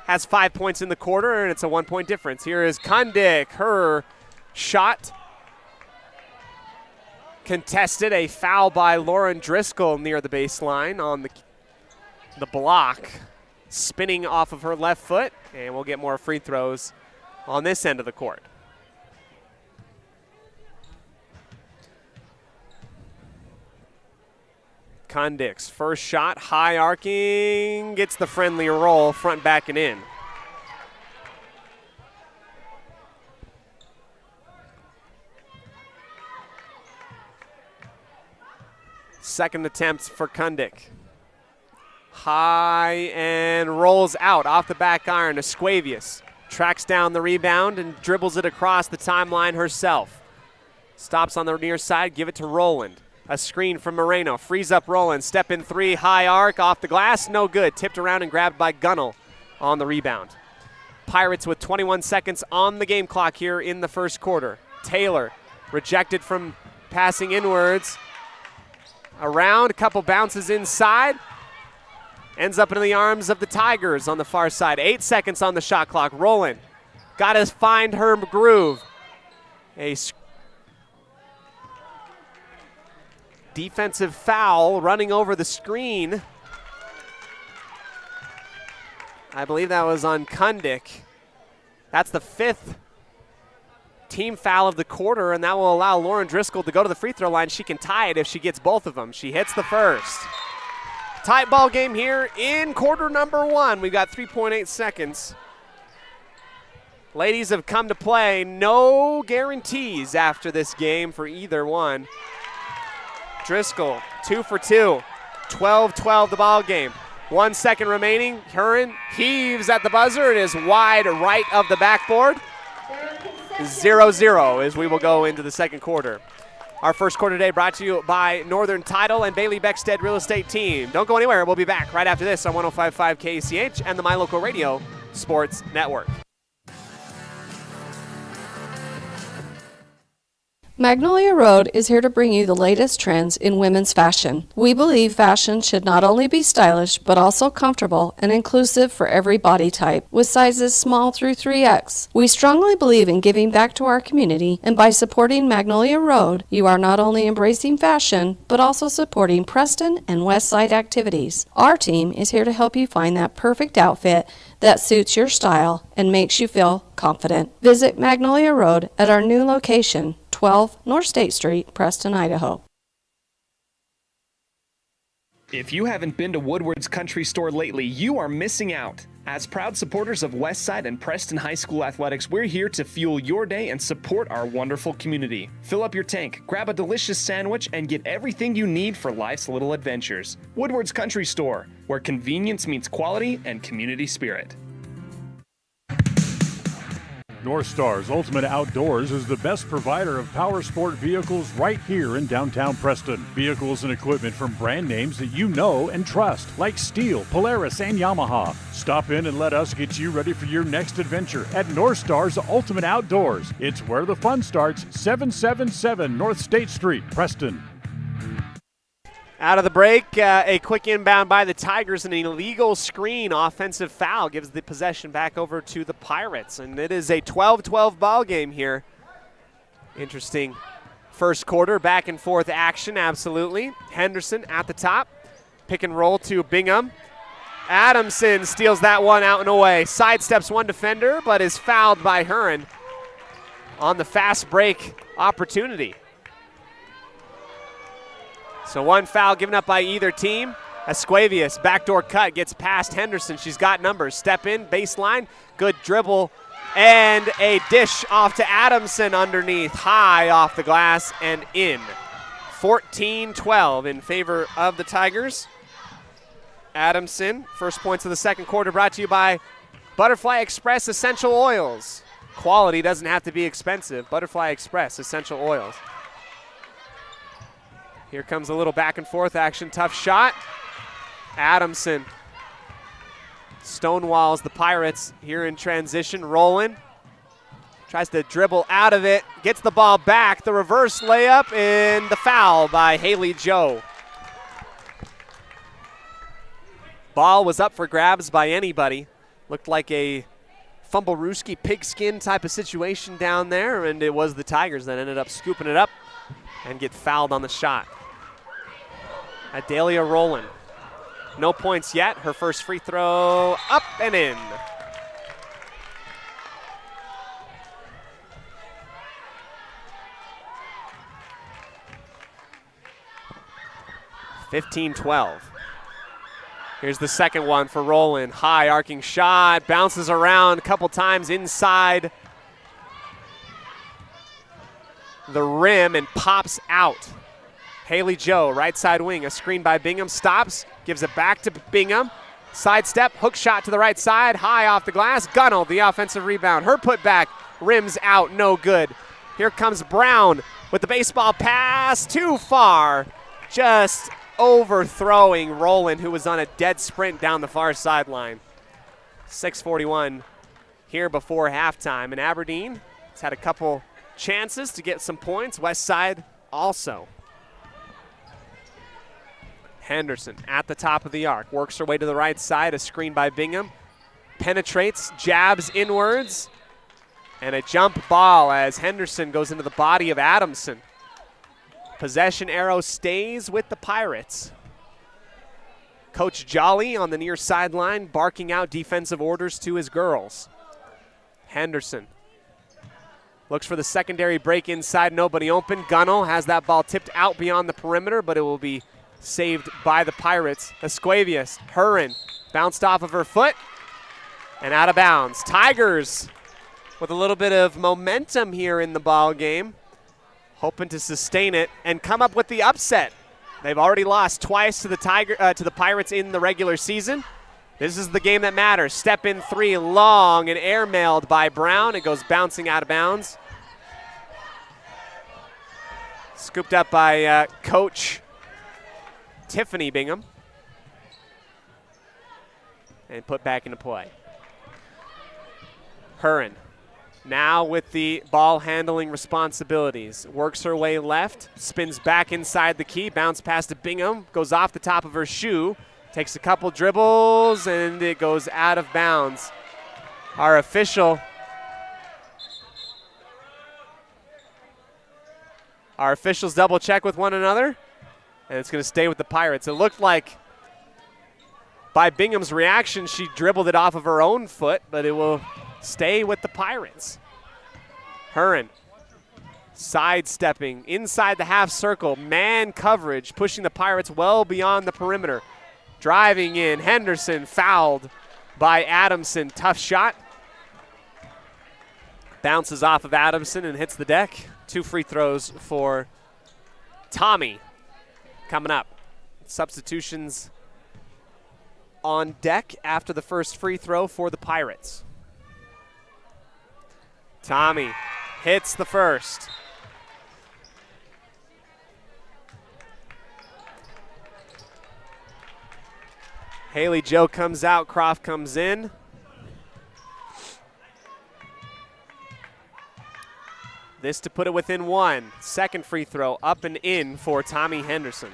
Has 5 points in the quarter, and it's a 1-point difference. Here is Kundick. Her shot contested. A foul by Lauren Driscoll near the baseline on the block. Spinning off of her left foot, and we'll get more free throws on this end of the court. Kundick's first shot, high arcing, gets the friendly roll, front, back, and in. Second attempt for Kundick. High and rolls out off the back iron. Esquivius tracks down the rebound and dribbles it across the timeline herself. Stops on the near side, give it to Roland. A screen from Moreno, frees up Roland, step in 3, high arc, off the glass, no good. Tipped around and grabbed by Gunnell on the rebound. Pirates with 21 seconds on the game clock here in the first quarter. Taylor rejected from passing inwards. Around, a couple bounces inside. Ends up in the arms of the Tigers on the far side. 8 seconds on the shot clock. Roland got to find her groove. A defensive foul running over the screen. I believe that was on Kundick. That's the 5th team foul of the quarter, and that will allow Lauren Driscoll to go to the free throw line. She can tie it if she gets both of them. She hits the first. Tight ball game here in quarter number 1. We've got 3.8 seconds. Ladies have come to play. No guarantees after this game for either one. Driscoll, 2 for 2, 12-12 the ball game. 1 second remaining. Huron heaves at the buzzer. It is wide right of the backboard. 0-0 as we will go into the second quarter. Our first quarter today brought to you by Northern Title and Bailey Beckstead Real Estate Team. Don't go anywhere. We'll be back right after this on 105.5 KCH and the My Local Radio Sports Network. Magnolia Road is here to bring you the latest trends in women's fashion. We believe fashion should not only be stylish, but also comfortable and inclusive for every body type, with sizes small through 3X. We strongly believe in giving back to our community, and by supporting Magnolia Road, you are not only embracing fashion, but also supporting Preston and West Side activities. Our team is here to help you find that perfect outfit that suits your style and makes you feel confident. Visit Magnolia Road at our new location, 12 North State Street, Preston, Idaho. If you haven't been to Woodward's Country Store lately, you are missing out. As proud supporters of Westside and Preston High School athletics, we're here to fuel your day and support our wonderful community. Fill up your tank, grab a delicious sandwich, and get everything you need for life's little adventures. Woodward's Country Store, where convenience meets quality and community spirit. North Star's Ultimate Outdoors is the best provider of power sport vehicles right here in downtown Preston. Vehicles and equipment from brand names that you know and trust, like Steel, Polaris, and Yamaha. Stop in and let us get you ready for your next adventure at North Star's Ultimate Outdoors. It's where the fun starts, 777 North State Street, Preston. Out of the break, a quick inbound by the Tigers, and an illegal screen offensive foul gives the possession back over to the Pirates. And it is a 12-12 ball game here. Interesting first quarter, back and forth action, absolutely. Henderson at the top, pick and roll to Bingham. Adamson steals that one out and away. Sidesteps one defender, but is fouled by Huron on the fast break opportunity. So one foul given up by either team. Esquivius, backdoor cut, gets past Henderson. She's got numbers. Step in, baseline, good dribble, and a dish off to Adamson underneath, high off the glass and in. 14-12 in favor of the Tigers. Adamson, first points of the second quarter, brought to you by Butterfly Express Essential Oils. Quality doesn't have to be expensive. Butterfly Express Essential Oils. Here comes a little back and forth action. Tough shot. Adamson stonewalls the Pirates here in transition. Rolling. Tries to dribble out of it. Gets the ball back. The reverse layup and the foul by Haley Joe. Ball was up for grabs by anybody. Looked like a Fumblerooski pigskin type of situation down there, and it was the Tigers that ended up scooping it up and get fouled on the shot. Adelia Rowland. No points yet. Her first free throw up and in. (15-12). Here's the second one for Rowland. High arcing shot, bounces around a couple times inside the rim and pops out. Haley Joe, right side wing, a screen by Bingham, stops, gives it back to Bingham. Sidestep, hook shot to the right side, high off the glass. Gunnell, the offensive rebound. Her putback, rims out, no good. Here comes Brown with the baseball pass, too far. Just overthrowing Rowland, who was on a dead sprint down the far sideline. 6:41 here before halftime. And Aberdeen has had a couple chances to get some points. West Side also. Henderson at the top of the arc, works her way to the right side, a screen by Bingham, penetrates, jabs inwards, and a jump ball as Henderson goes into the body of Adamson. Possession arrow stays with the Pirates. Coach Jolly on the near sideline barking out defensive orders to his girls. Henderson looks for the secondary break inside, nobody open. Gunnell has that ball tipped out beyond the perimeter, but it will be saved by the Pirates. Esquivius, Huron, bounced off of her foot and out of bounds. Tigers with a little bit of momentum here in the ball game, hoping to sustain it and come up with the upset. They've already lost twice to the Pirates in the regular season. This is the game that matters. Step in three, long and airmailed by Brown. It goes bouncing out of bounds. Scooped up by Coach Tiffany Bingham and put back into play. Huron now with the ball handling responsibilities. Works her way left, spins back inside the key, bounce pass to Bingham, goes off the top of her shoe, takes a couple dribbles, and it goes out of bounds. Our officials double check with one another, and it's going to stay with the Pirates. It looked like by Bingham's reaction, she dribbled it off of her own foot, but it will stay with the Pirates. Huron Sidestepping inside the half circle. Man coverage, pushing the Pirates well beyond the perimeter. Driving in, Henderson fouled by Adamson. Tough shot. Bounces off of Adamson and hits the deck. 2 free throws for Tommy coming up. Substitutions on deck after the first free throw for the Pirates. Tommy hits the first. Haley Joe comes out, Croft comes in. This to put it within 1. Second free throw up and in for Tommy Henderson.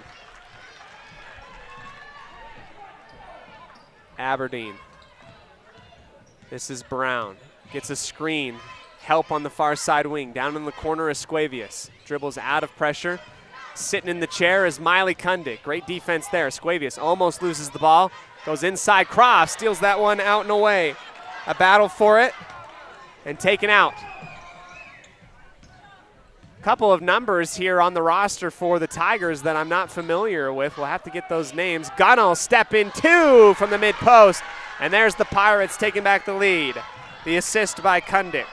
Aberdeen. This is Brown. Gets a screen. Help on the far side wing. Down in the corner is Squavius. Dribbles out of pressure. Sitting in the chair is Miley Kundick. Great defense there. Squavius almost loses the ball. Goes inside. Croft steals that one out and away. A battle for it and taken out. Couple of numbers here on the roster for the Tigers that I'm not familiar with. We'll have to get those names. Gunnell step in 2 from the mid-post. And there's the Pirates taking back the lead. The assist by Kundick.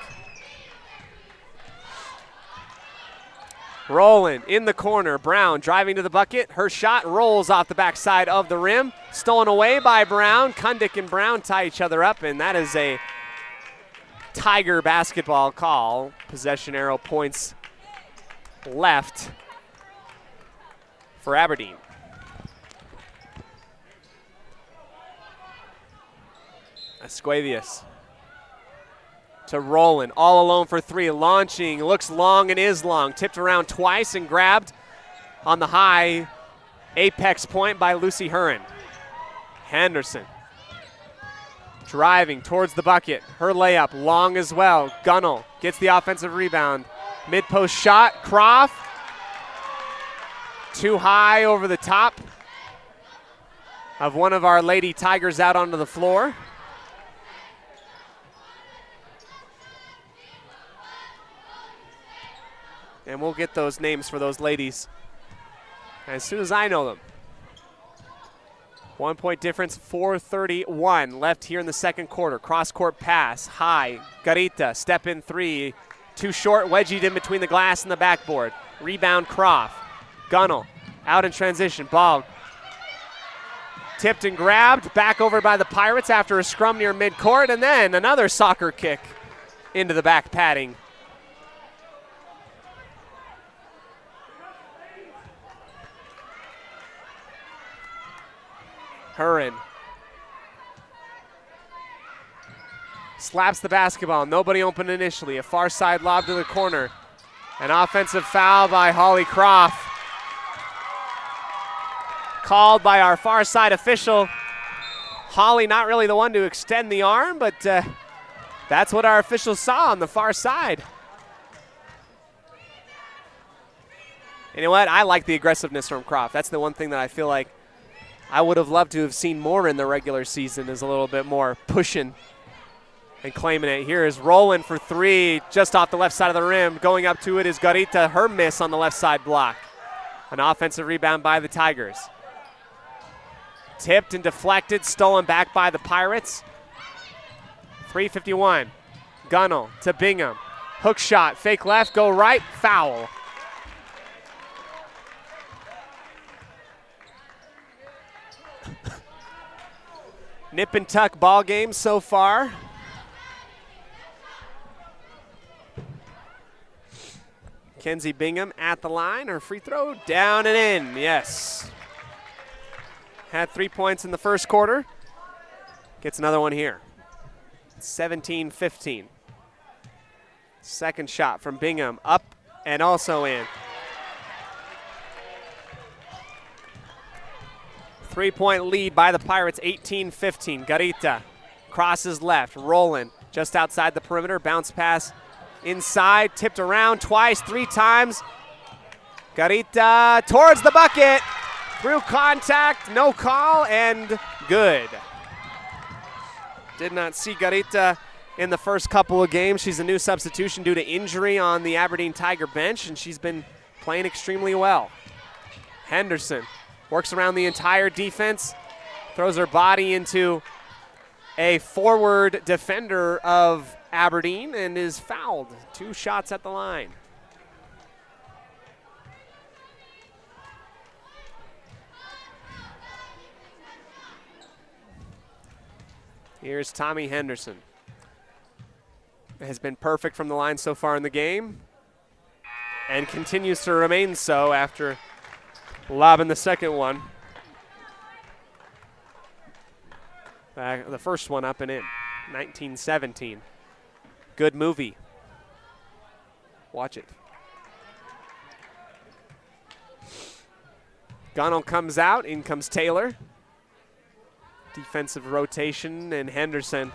Rolling in the corner. Brown driving to the bucket. Her shot rolls off the backside of the rim. Stolen away by Brown. Kundick and Brown tie each other up, and that is a Tiger basketball call. Possession arrow points left for Aberdeen. Esquavius to Roland, all alone for 3, launching, looks long and is long, tipped around twice and grabbed on the high apex point by Lucy Huron. Henderson driving towards the bucket, her layup long as well. Gunnell gets the offensive rebound, mid-post shot, Croft too high over the top of one of our Lady Tigers out onto the floor. And we'll get those names for those ladies as soon as I know them. 1 point difference, 4:31 left here in the second quarter. Cross-court pass, high. Garita, step in 3. Too short, wedgied in between the glass and the backboard. Rebound, Croft. Gunnell out in transition. Ball tipped and grabbed. Back over by the Pirates after a scrum near midcourt. And then another soccer kick into the back padding. Huron slaps the basketball. Nobody open initially. A far side lob to the corner. An offensive foul by Holly Croft. Called by our far side official. Holly not really the one to extend the arm, but that's what our officials saw on the far side. You know what? I like the aggressiveness from Croft. That's the one thing that I feel like I would have loved to have seen more in the regular season, is a little bit more pushing and claiming it. Here is Roland for 3, just off the left side of the rim. Going up to it is Garita, her miss on the left side block. An offensive rebound by the Tigers. Tipped and deflected, stolen back by the Pirates. 3:51. Gunnell to Bingham. Hook shot, fake left, go right, foul. Nip and tuck ball game so far. Kenzie Bingham at the line. Her free throw down and in. Yes. Had 3 points in the first quarter. Gets another one here. 17-15. Second shot from Bingham. Up and also in. 3-point lead by the Pirates, 18-15. Garita crosses left. Roland just outside the perimeter. Bounce pass inside. Tipped around twice, 3 times. Garita towards the bucket. Through contact, no call, and good. Did not see Garita in the first couple of games. She's a new substitution due to injury on the Aberdeen Tiger bench, and she's been playing extremely well. Henderson works around the entire defense, throws her body into a forward defender of Aberdeen and is fouled. 2 shots at the line. Here's Tommy Henderson. Has been perfect from the line so far in the game and continues to remain so after lobbing the second one. The first one up and in, 1917. Good movie. Watch it. Gunnell comes out, in comes Taylor. Defensive rotation, and Henderson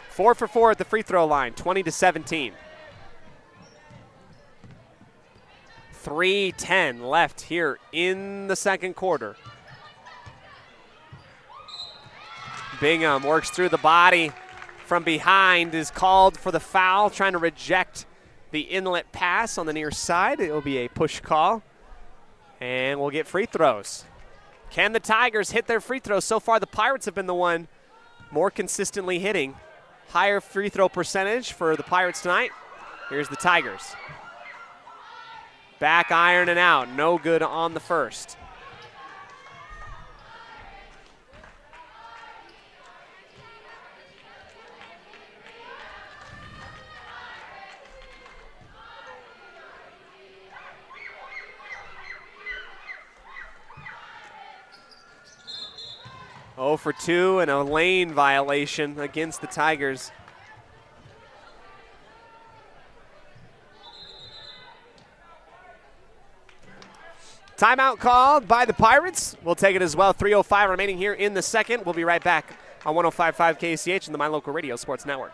4 for 4 at the free throw line, 20-17. 3:10 left here in the second quarter. Bingham works through the body from behind, is called for the foul, trying to reject the inlet pass on the near side. It will be a push call, and we'll get free throws. Can the Tigers hit their free throws? So far, the Pirates have been the one more consistently hitting. Higher free throw percentage for the Pirates tonight. Here's the Tigers. Back iron and out. No good on the first. Oh for 2 and a lane violation against the Tigers. Timeout called by the Pirates. We'll take it as well. 3:05 remaining here in the second. We'll be right back on 105.5 KCH and the My Local Radio Sports Network.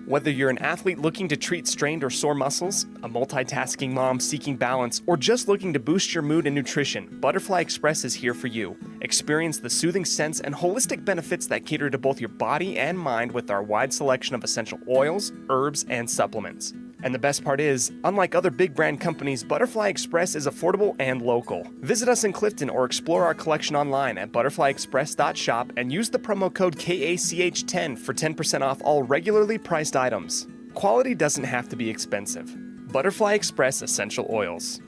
Whether you're an athlete looking to treat strained or sore muscles, a multitasking mom seeking balance, or just looking to boost your mood and nutrition, Butterfly Express is here for you. Experience the soothing scents and holistic benefits that cater to both your body and mind with our wide selection of essential oils, herbs, and supplements. And the best part is, unlike other big brand companies, Butterfly Express is affordable and local. Visit us in Clifton or explore our collection online at butterflyexpress.shop and use the promo code KACH10 for 10% off all regularly priced items. Quality doesn't have to be expensive. Butterfly Express Essential Oils.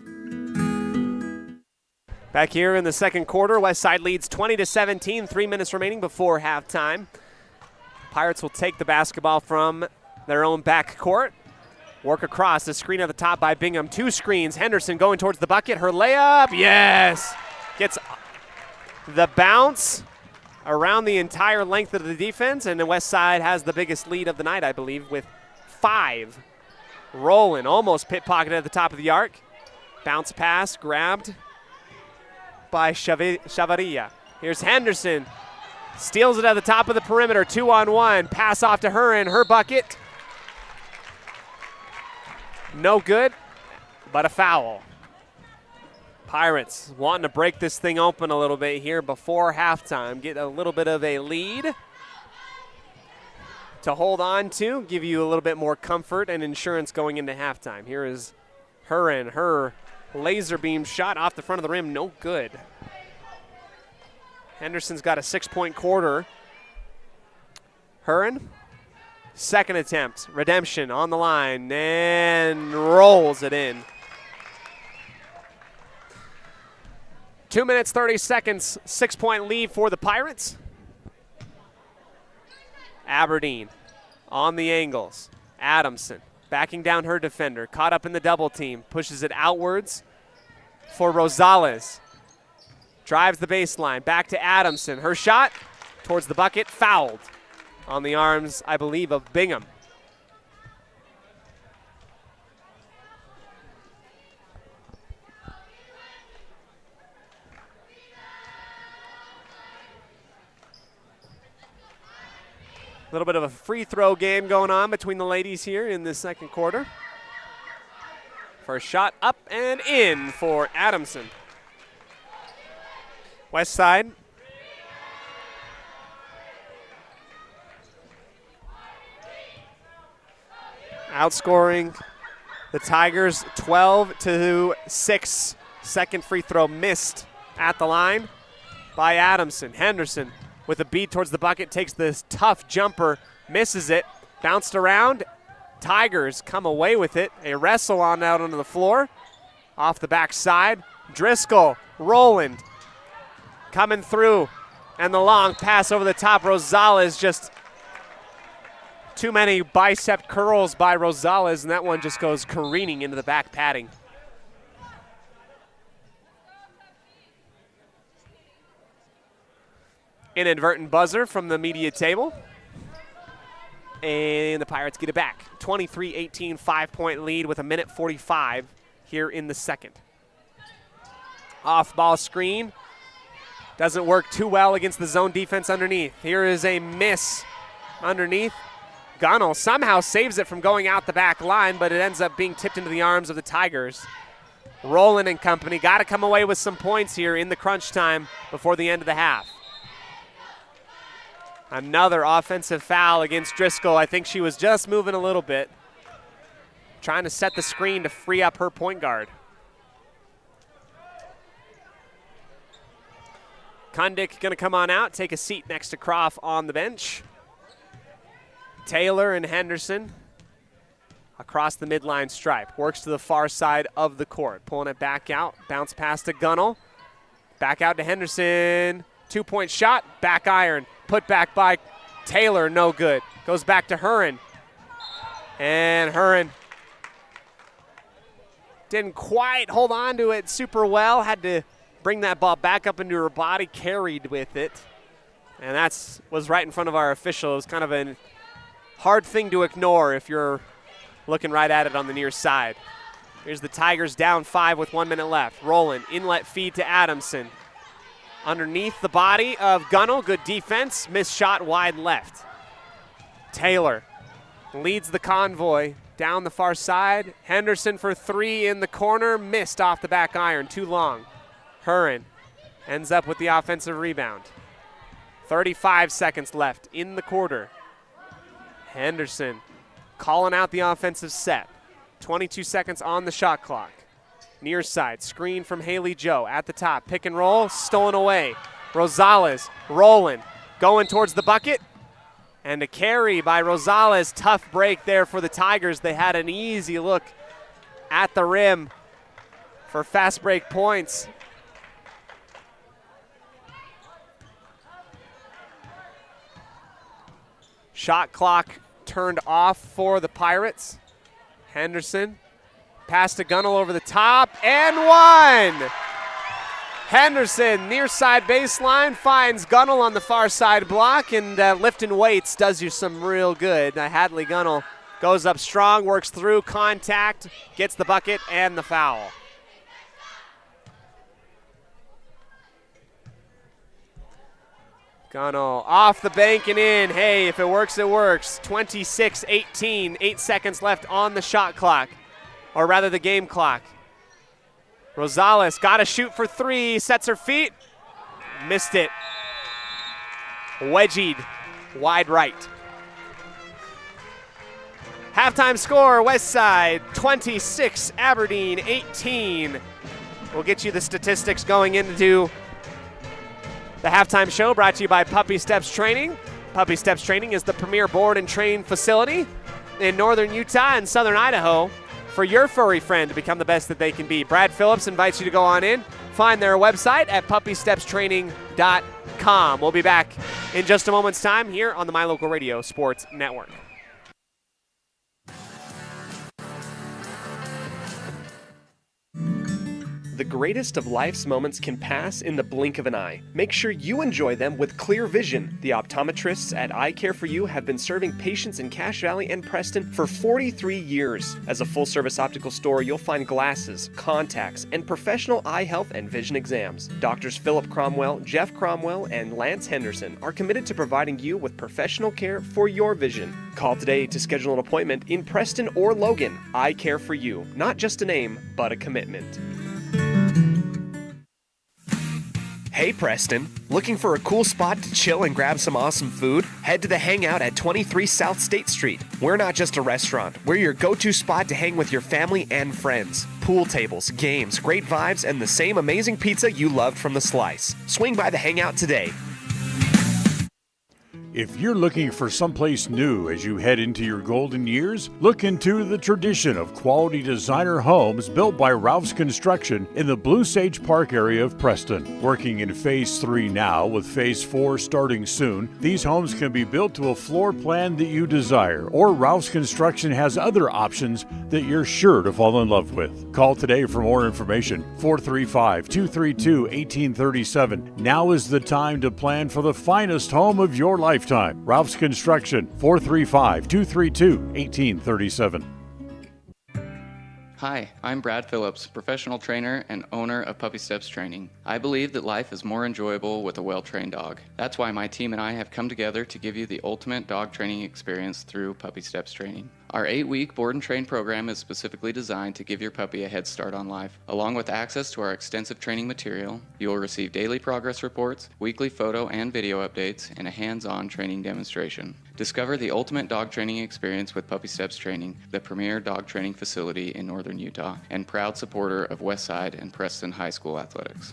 Back here in the second quarter, Westside leads 20-17, 3 minutes remaining before halftime. Pirates will take the basketball from their own back court. Work across, the screen at the top by Bingham. 2 screens, Henderson going towards the bucket. Her layup, yes! Gets the bounce around the entire length of the defense, and the West Side has the biggest lead of the night, I believe, with 5. Rolling, almost pit-pocketed at the top of the arc. Bounce pass, grabbed by Chavarria. Here's Henderson, steals it at the top of the perimeter, 2-on-1. Pass off to her and her bucket. No good, but a foul. Pirates wanting to break this thing open a little bit here before halftime. Get a little bit of a lead to hold on to, give you a little bit more comfort and insurance going into halftime. Here is Huron. Her laser beam shot off the front of the rim, no good. Henderson's got a 6-point quarter. Huron. Second attempt, redemption on the line, and rolls it in. 2 minutes, 30 seconds, 6-point lead for the Pirates. Aberdeen on the angles. Adamson backing down her defender, caught up in the double team, pushes it outwards for Rosales. Drives the baseline, back to Adamson. Her shot towards the bucket, fouled. On the arms, I believe, of Bingham. A little bit of a free throw game going on between the ladies here in this second quarter. First shot up and in for Adamson. West Side. Outscoring the Tigers 12-6. Second free throw missed at the line by Adamson. Henderson with a beat towards the bucket, takes this tough jumper, misses it, bounced around. Tigers come away with it. A wrestle on out onto the floor. Off the backside, Driscoll, Roland coming through, and the long pass over the top. Rosales, just too many bicep curls by Rosales, and that one just goes careening into the back padding. Inadvertent buzzer from the media table. And the Pirates get it back. 23-18, 5-point lead with 1:45 here in the second. Off-ball screen. Doesn't work too well against the zone defense underneath. Here is a miss underneath. Gunnell somehow saves it from going out the back line, but it ends up being tipped into the arms of the Tigers. Rowland and company got to come away with some points here in the crunch time before the end of the half. Another offensive foul against Driscoll. I think she was just moving a little bit, trying to set the screen to free up her point guard. Kundick going to come on out, take a seat next to Croft on the bench. Taylor and Henderson across the midline stripe. Works to the far side of the court. Pulling it back out. Bounce pass to Gunnell. Back out to Henderson. 2-point shot. Back iron. Put back by Taylor. No good. Goes back to Huron. And Huron didn't quite hold on to it super well. Had to bring that ball back up into her body. Carried with it. And that was right in front of our official. It was kind of a hard thing to ignore if you're looking right at it on the near side. Here's the Tigers down 5 with 1 minute left. Rowland, inlet feed to Adamson. Underneath the body of Gunnell, good defense, missed shot wide left. Taylor leads the convoy down the far side. Henderson for 3 in the corner, missed off the back iron, too long. Huron ends up with the offensive rebound. 35 seconds left in the quarter. Henderson calling out the offensive set. 22 seconds on the shot clock. Near side, screen from Haley Joe at the top. Pick and roll, stolen away. Rosales, Rowland, going towards the bucket. And a carry by Rosales. Tough break there for the Tigers. They had an easy look at the rim for fast break points. Shot clock turned off for the Pirates. Henderson, pass to Gunnell over the top, and one! Henderson, near side baseline, finds Gunnell on the far side block, and lifting weights does you some real good. Hadley Gunnell goes up strong, works through, contact, gets the bucket, and the foul. Gunnell off the bank and in. Hey, if it works, it works. 26-18, 8 seconds left on the shot clock, or rather the game clock. Rosales got to shoot for 3, sets her feet, missed it. Wedgied wide right. Halftime score, West Side 26, Aberdeen 18. We'll get you the statistics going into the halftime show, brought to you by Puppy Steps Training. Puppy Steps Training is the premier board and train facility in northern Utah and southern Idaho for your furry friend to become the best that they can be. Brad Phillips invites you to go on in. Find their website at puppystepstraining.com. We'll be back in just a moment's time here on the My Local Radio Sports Network. The greatest of life's moments can pass in the blink of an eye. Make sure you enjoy them with clear vision. The optometrists at Eye Care For You have been serving patients in Cache Valley and Preston for 43 years. As a full-service optical store, you'll find glasses, contacts, and professional eye health and vision exams. Doctors Philip Cromwell, Jeff Cromwell, and Lance Henderson are committed to providing you with professional care for your vision. Call today to schedule an appointment in Preston or Logan. Eye Care For You, not just a name, but a commitment. Hey Preston, looking for a cool spot to chill and grab some awesome food? Head to the Hangout at 23 South State Street. We're not just a restaurant, we're your go-to spot to hang with your family and friends. Pool tables, games, great vibes, and the same amazing pizza you loved from the slice. Swing by the Hangout today. If you're looking for someplace new as you head into your golden years, look into the tradition of quality designer homes built by Ralph's Construction in the Blue Sage Park area of Preston. Working in Phase 3 now, with Phase 4 starting soon, these homes can be built to a floor plan that you desire, or Ralph's Construction has other options that you're sure to fall in love with. Call today for more information, 435-232-1837. Now is the time to plan for the finest home of your lifetime. Ralph's Construction, 435-232-1837. Hi, I'm Brad Phillips, professional trainer and owner of Puppy Steps Training. I believe that life is more enjoyable with a well-trained dog. That's why my team and I have come together to give you the ultimate dog training experience through Puppy Steps Training. Our 8-week board and train program is specifically designed to give your puppy a head start on life. Along with access to our extensive training material, you will receive daily progress reports, weekly photo and video updates, and a hands-on training demonstration. Discover the ultimate dog training experience with Puppy Steps Training, the premier dog training facility in northern Utah, and proud supporter of Westside and Preston High School athletics.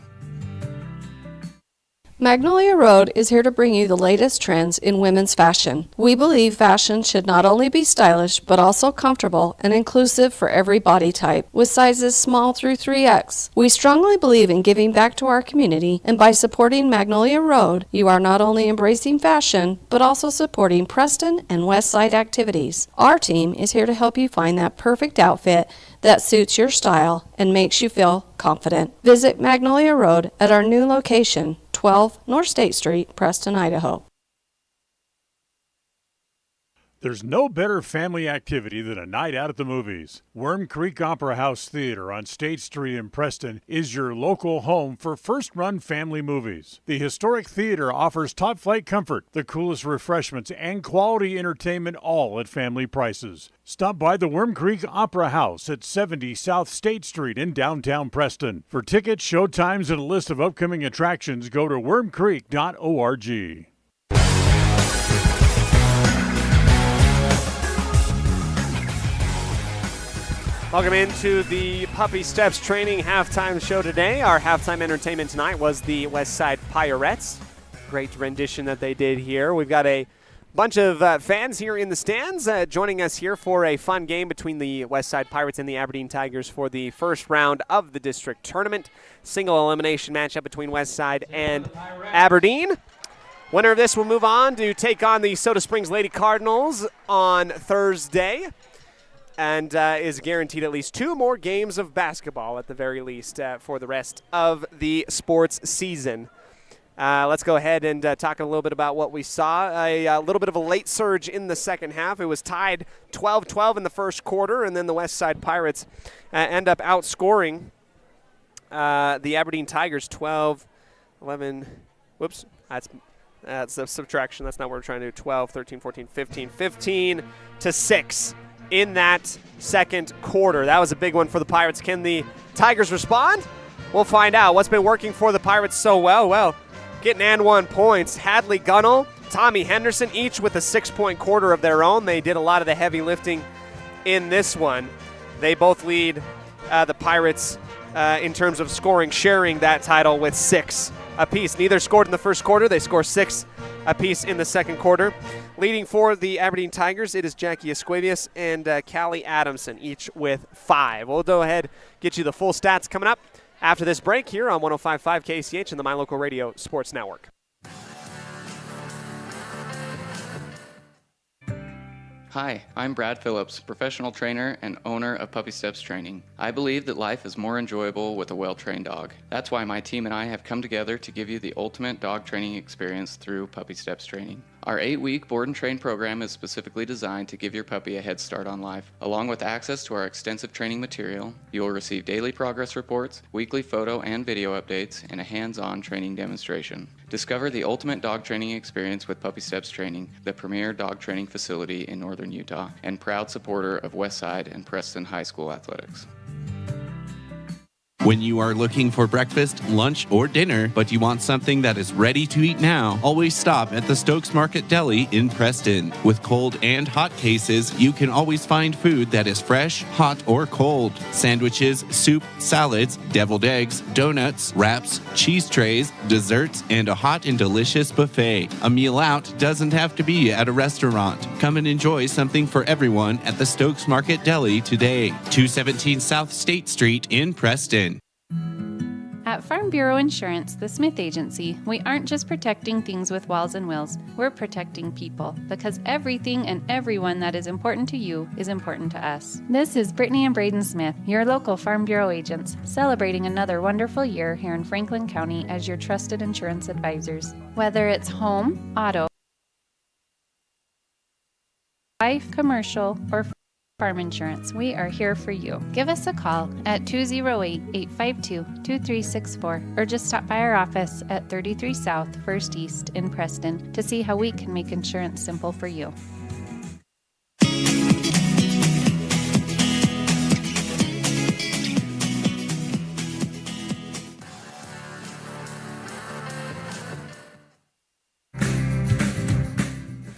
Magnolia Road is here to bring you the latest trends in women's fashion. We believe fashion should not only be stylish, but also comfortable and inclusive for every body type, with sizes small through 3X. We strongly believe in giving back to our community, and by supporting Magnolia Road, you are not only embracing fashion, but also supporting Preston and Westside activities. Our team is here to help you find that perfect outfit that suits your style and makes you feel confident. Visit Magnolia Road at our new location, 12 North State Street, Preston, Idaho. There's no better family activity than a night out at the movies. Worm Creek Opera House Theater on State Street in Preston is your local home for first-run family movies. The historic theater offers top-flight comfort, the coolest refreshments, and quality entertainment, all at family prices. Stop by the Worm Creek Opera House at 70 South State Street in downtown Preston. For tickets, showtimes, and a list of upcoming attractions, go to wormcreek.org. Welcome into the Puppy Steps Training halftime show today. Our halftime entertainment tonight was the Westside Pirates. Great rendition that they did here. We've got a bunch of fans here in the stands joining us here for a fun game between the Westside Pirates and the Aberdeen Tigers for the first round of the district tournament. Single elimination matchup between Westside and Aberdeen. Winner of this will move on to take on the Soda Springs Lady Cardinals on Thursday, and is guaranteed at least 2 more games of basketball at the very least for the rest of the sports season. Let's go ahead and talk a little bit about what we saw. A little bit of a late surge in the second half. It was tied 12-12 in the first quarter, and then the Westside Pirates end up outscoring the Aberdeen Tigers 12-11. Whoops, that's a subtraction. That's not what we're trying to do. 12, 13, 14, 15 to 6. In that second quarter. That was a big one for the Pirates. Can the Tigers respond? We'll find out. What's been working for the Pirates so well? Well, getting and 1 points. Hadley Gunnell, Tommy Henderson, each with a 6-point quarter of their own. They did a lot of the heavy lifting in this one. They both lead the Pirates in terms of scoring, sharing that title with 6 apiece. Neither scored in the first quarter. They score 6 apiece in the second quarter. Leading for the Aberdeen Tigers, it is Jackie Esquivius and Callie Adamson, each with 5. We'll go ahead, get you the full stats coming up after this break here on 105.5 KCH and the My Local Radio Sports Network. Hi, I'm Brad Phillips, professional trainer and owner of Puppy Steps Training. I believe that life is more enjoyable with a well-trained dog. That's why my team and I have come together to give you the ultimate dog training experience through Puppy Steps Training. Our 8-week board and train program is specifically designed to give your puppy a head start on life. Along with access to our extensive training material, you will receive daily progress reports, weekly photo and video updates, and a hands-on training demonstration. Discover the ultimate dog training experience with Puppy Steps Training, the premier dog training facility in northern Utah, and proud supporter of Westside and Preston High School athletics. When you are looking for breakfast, lunch, or dinner, but you want something that is ready to eat now, always stop at the Stokes Market Deli in Preston. With cold and hot cases, you can always find food that is fresh, hot, or cold. Sandwiches, soup, salads, deviled eggs, donuts, wraps, cheese trays, desserts, and a hot and delicious buffet. A meal out doesn't have to be at a restaurant. Come and enjoy something for everyone at the Stokes Market Deli today. 217 South State Street in Preston. At Farm Bureau Insurance, the Smith Agency, we aren't just protecting things with walls and wheels, we're protecting people, because everything and everyone that is important to you is important to us. This is Brittany and Braden Smith, your local Farm Bureau agents, celebrating another wonderful year here in Franklin County as your trusted insurance advisors. Whether it's home, auto, life, commercial, or farm insurance, we are here for you. Give us a call at 208-852-2364 or just stop by our office at 33 South 1st East in Preston to see how we can make insurance simple for you.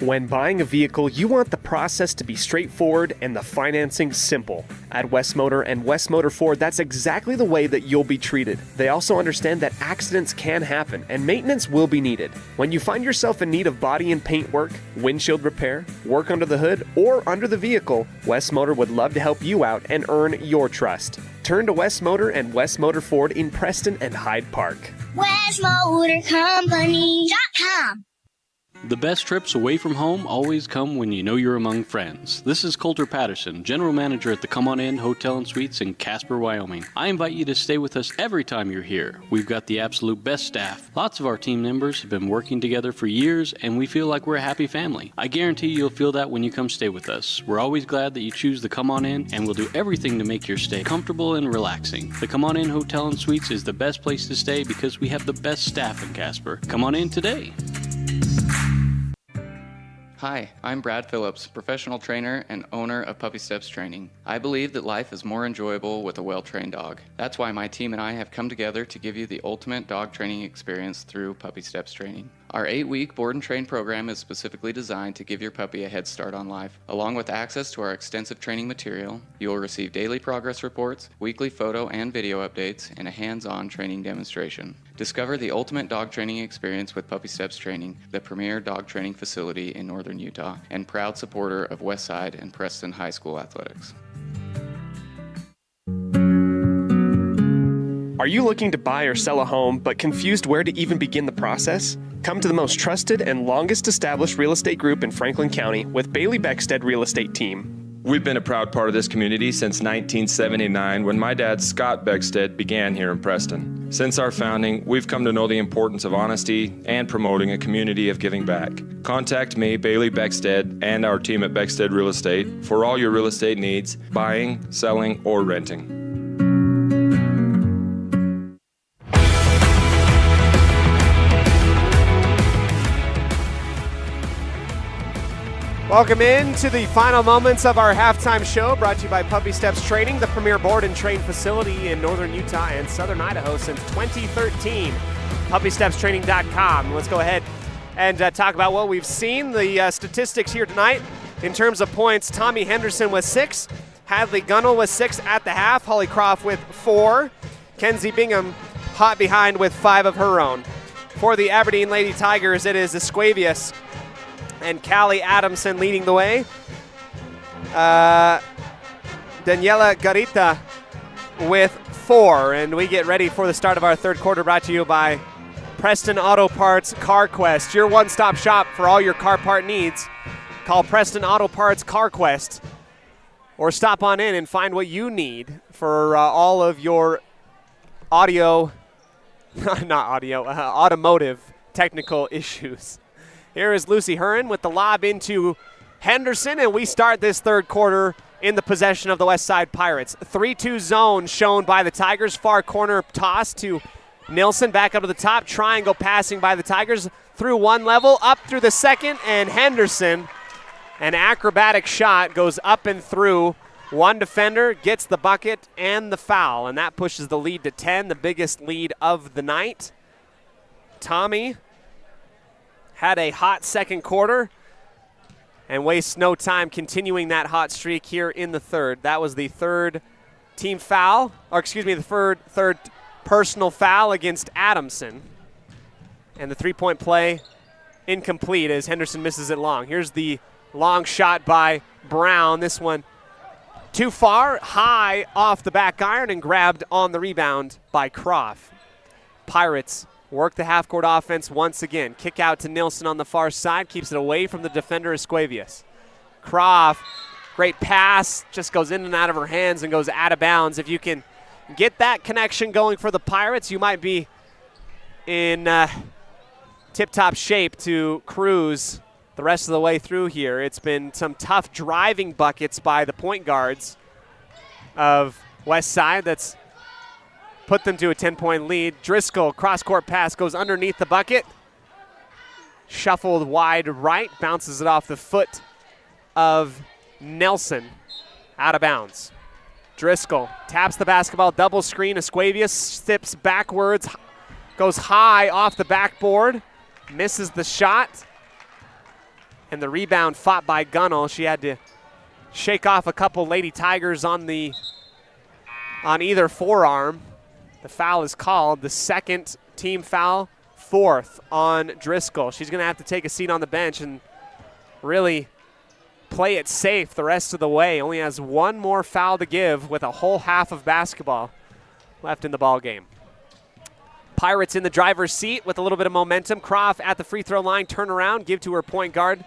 When buying a vehicle, you want the process to be straightforward and the financing simple. At West Motor and West Motor Ford, that's exactly the way that you'll be treated. They also understand that accidents can happen and maintenance will be needed. When you find yourself in need of body and paint work, windshield repair, work under the hood, or under the vehicle, West Motor would love to help you out and earn your trust. Turn to West Motor and West Motor Ford in Preston and Hyde Park. WestMotorCompany.com. The best trips away from home always come when you know you're among friends. This is Coulter Patterson, General Manager at the Come On In Hotel and Suites in Casper, Wyoming. I invite you to stay with us every time you're here. We've got the absolute best staff. Lots of our team members have been working together for years, and we feel like we're a happy family. I guarantee you'll feel that when you come stay with us. We're always glad that you choose the Come On In, and we'll do everything to make your stay comfortable and relaxing. The Come On In Hotel and Suites is the best place to stay because we have the best staff in Casper. Come on in today. Hi, I'm Brad Phillips, professional trainer and owner of Puppy Steps Training. I believe that life is more enjoyable with a well-trained dog. That's why my team and I have come together to give you the ultimate dog training experience through Puppy Steps Training. Our 8-week board and train program is specifically designed to give your puppy a head start on life. Along with access to our extensive training material, you will receive daily progress reports, weekly photo and video updates, and a hands-on training demonstration. Discover the ultimate dog training experience with Puppy Steps Training, the premier dog training facility in northern Utah, and proud supporter of Westside and Preston High School athletics. Are you looking to buy or sell a home but confused where to even begin the process? Come to the most trusted and longest established real estate group in Franklin County with Bailey Beckstead Real Estate Team. We've been a proud part of this community since 1979 when my dad, Scott Beckstead, began here in Preston. Since our founding, we've come to know the importance of honesty and promoting a community of giving back. Contact me, Bailey Beckstead, and our team at Beckstead Real Estate for all your real estate needs, buying, selling, or renting. Welcome in to the final moments of our halftime show, brought to you by Puppy Steps Training, the premier board and train facility in northern Utah and southern Idaho since 2013. PuppyStepstraining.com. Let's go ahead and talk about what we've seen. The statistics here tonight in terms of points: Tommy Henderson with 6, Hadley Gunnell with 6 at the half, Holly Croft with 4, Kenzie Bingham hot behind with 5 of her own. For the Aberdeen Lady Tigers, it is Esquavius and Callie Adamson leading the way. Daniela Garita with 4. And we get ready for the start of our third quarter, brought to you by Preston Auto Parts Car Quest, your one-stop shop for all your car part needs. Call Preston Auto Parts Car Quest or stop on in and find what you need for all of your automotive technical issues. Here is Lucy Hearn with the lob into Henderson, and we start this third quarter in the possession of the Westside Pirates. 3-2 zone shown by the Tigers. Far corner toss to Nilsson, back up to the top. Triangle passing by the Tigers through one level, up through the second, and Henderson, an acrobatic shot, goes up and through One defender gets the bucket and the foul, and that pushes the lead to 10, the biggest lead of the night. Tommy had a hot second quarter and wastes no time continuing that hot streak here in the third. That was the third team foul, or excuse me, the third personal foul against Adamson. And the three-point play incomplete as Henderson misses it long. Here's the long shot by Brown. This one too far, high off the back iron and grabbed on the rebound by Croft. Pirates work the half-court offense once again. Kick out to Nilsson on the far side, keeps it away from the defender Esquivius. Croft, great pass, just goes in and out of her hands and goes out of bounds. If you can get that connection going for the Pirates, you might be in tip-top shape to cruise the rest of the way through here. It's been some tough driving buckets by the point guards of West Side that's put them to a 10-point lead. Driscoll, cross-court pass, goes underneath the bucket. Shuffled wide right, bounces it off the foot of Nelson, out of bounds. Driscoll taps the basketball, double screen. Esquivius steps backwards, goes high off the backboard, misses the shot. And the rebound fought by Gunnell. She had to shake off a couple Lady Tigers on either forearm. The foul is called. The second team foul, fourth on Driscoll. She's going to have to take a seat on the bench and really play it safe the rest of the way. Only has one more foul to give with a whole half of basketball left in the ball game. Pirates in the driver's seat with a little bit of momentum. Croft at the free throw line, turn around, give to her point guard.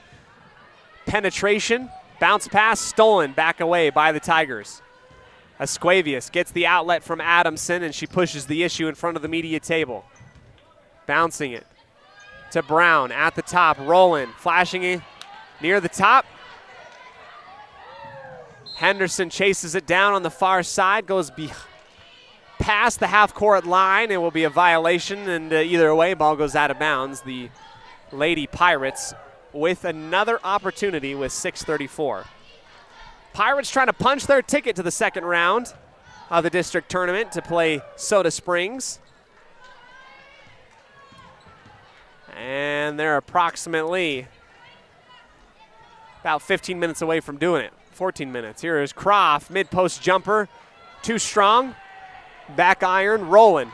Penetration, bounce pass, stolen back away by the Tigers. Esquivius gets the outlet from Adamson, and she pushes the issue in front of the media table. Bouncing it to Brown at the top, Rowland flashing it near the top. Henderson chases it down on the far side, goes past the half-court line. It will be a violation, and either way, ball goes out of bounds. The Lady Pirates with another opportunity with 6:34. Pirates trying to punch their ticket to the second round of the district tournament to play Soda Springs. And they're approximately about 15 minutes away from doing it. 14 minutes. Here is Croft, mid-post jumper, too strong. Back iron, Rowland.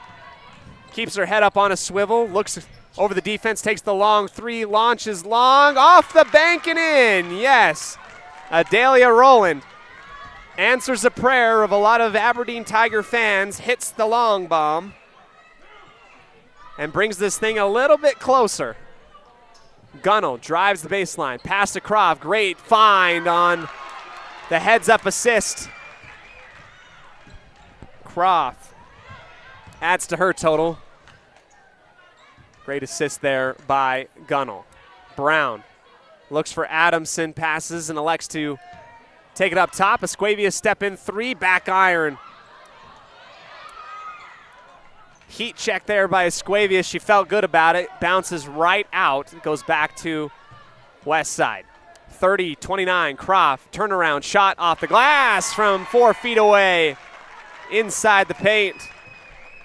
Keeps her head up on a swivel, looks over the defense, takes the long three, launches long, off the bank and in. Yes, Adalia Rowland answers a prayer of a lot of Aberdeen Tiger fans, hits the long bomb, and brings this thing a little bit closer. Gunnell drives the baseline, pass to Croft, great find on the heads-up assist. Croft adds to her total. Great assist there by Gunnell. Brown looks for Adamson, passes and elects to take it up top. Esquivius step in three, back iron. Heat check there by Esquivius. She felt good about it. Bounces right out. Goes back to West Side. 30-29, Croft, turnaround shot off the glass from 4 feet away. Inside the paint.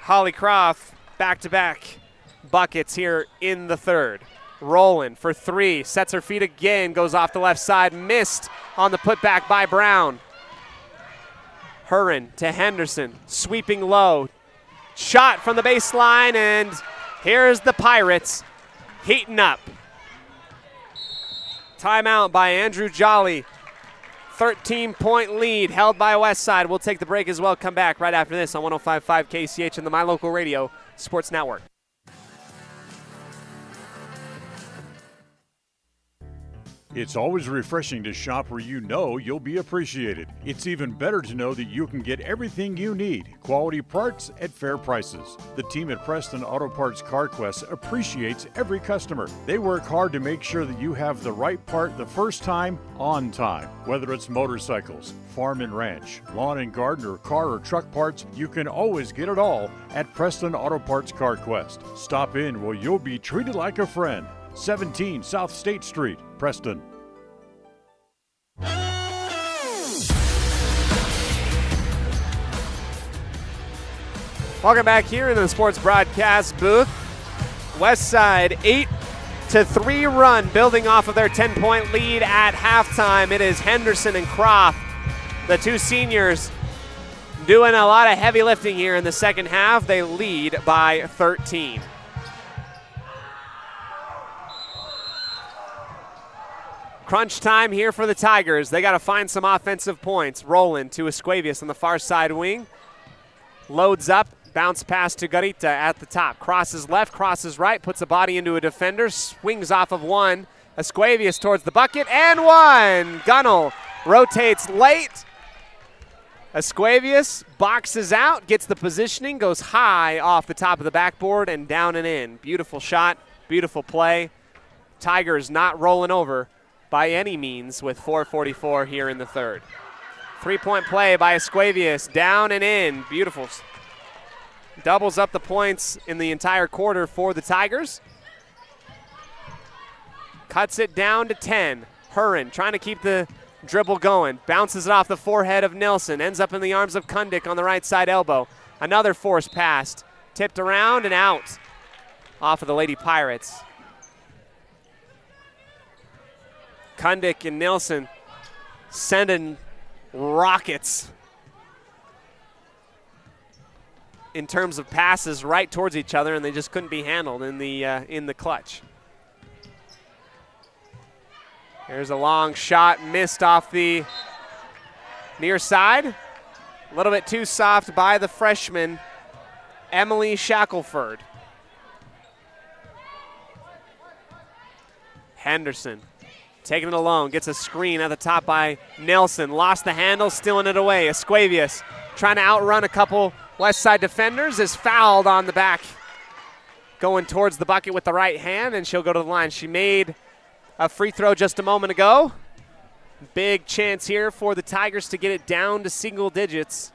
Holly Croft back-to-back buckets here in the third. Rowland for three, sets her feet again, goes off the left side, missed on the putback by Brown. Huron to Henderson, sweeping low. Shot from the baseline, and here's the Pirates heating up. Timeout by Andrew Jolly. 13-point lead held by Westside. We'll take the break as well. Come back right after this on 105.5 KCH and the My Local Radio Sports Network. It's always refreshing to shop where you know you'll be appreciated. It's even better to know that you can get everything you need, quality parts at fair prices. The team at Preston Auto Parts CarQuest appreciates every customer. They work hard to make sure that you have the right part the first time, on time. Whether it's motorcycles, farm and ranch, lawn and garden, or car or truck parts, you can always get it all at Preston Auto Parts CarQuest. Stop in where you'll be treated like a friend. 17 South State Street, Preston. Welcome back here in the sports broadcast booth. Westside 8-3 run, building off of their 10-point lead at halftime. It is Henderson and Croft, the two seniors, doing a lot of heavy lifting here in the second half. They lead by 13. Crunch time here for the Tigers. They got to find some offensive points. Roland to Esquavius on the far side wing. Loads up. Bounce pass to Garita at the top. Crosses left, crosses right, puts a body into a defender, swings off of one. Esquavius towards the bucket, and one! Gunnell rotates late. Esquavius boxes out, gets the positioning, goes high off the top of the backboard and down and in. Beautiful shot, beautiful play. Tigers not rolling over by any means with 4:44 here in the third. 3-point play by Esquavius, down and in. Beautiful. Doubles up the points in the entire quarter for the Tigers. Cuts it down to 10. Huron trying to keep the dribble going. Bounces it off the forehead of Nilsson. Ends up in the arms of Kundik on the right side elbow. Another forced pass. Tipped around and out off of the Lady Pirates. Kundik and Nilsson sending rockets in terms of passes right towards each other, and they just couldn't be handled in the clutch. There's a long shot, missed off the near side. A little bit too soft by the freshman, Emily Shackelford. Henderson taking it alone, gets a screen at the top by Nelson. Lost the handle, stealing it away. Esquavius trying to outrun a couple West Side defenders, is fouled on the back. Going towards the bucket with the right hand, and she'll go to the line. She made a free throw just a moment ago. Big chance here for the Tigers to get it down to single digits.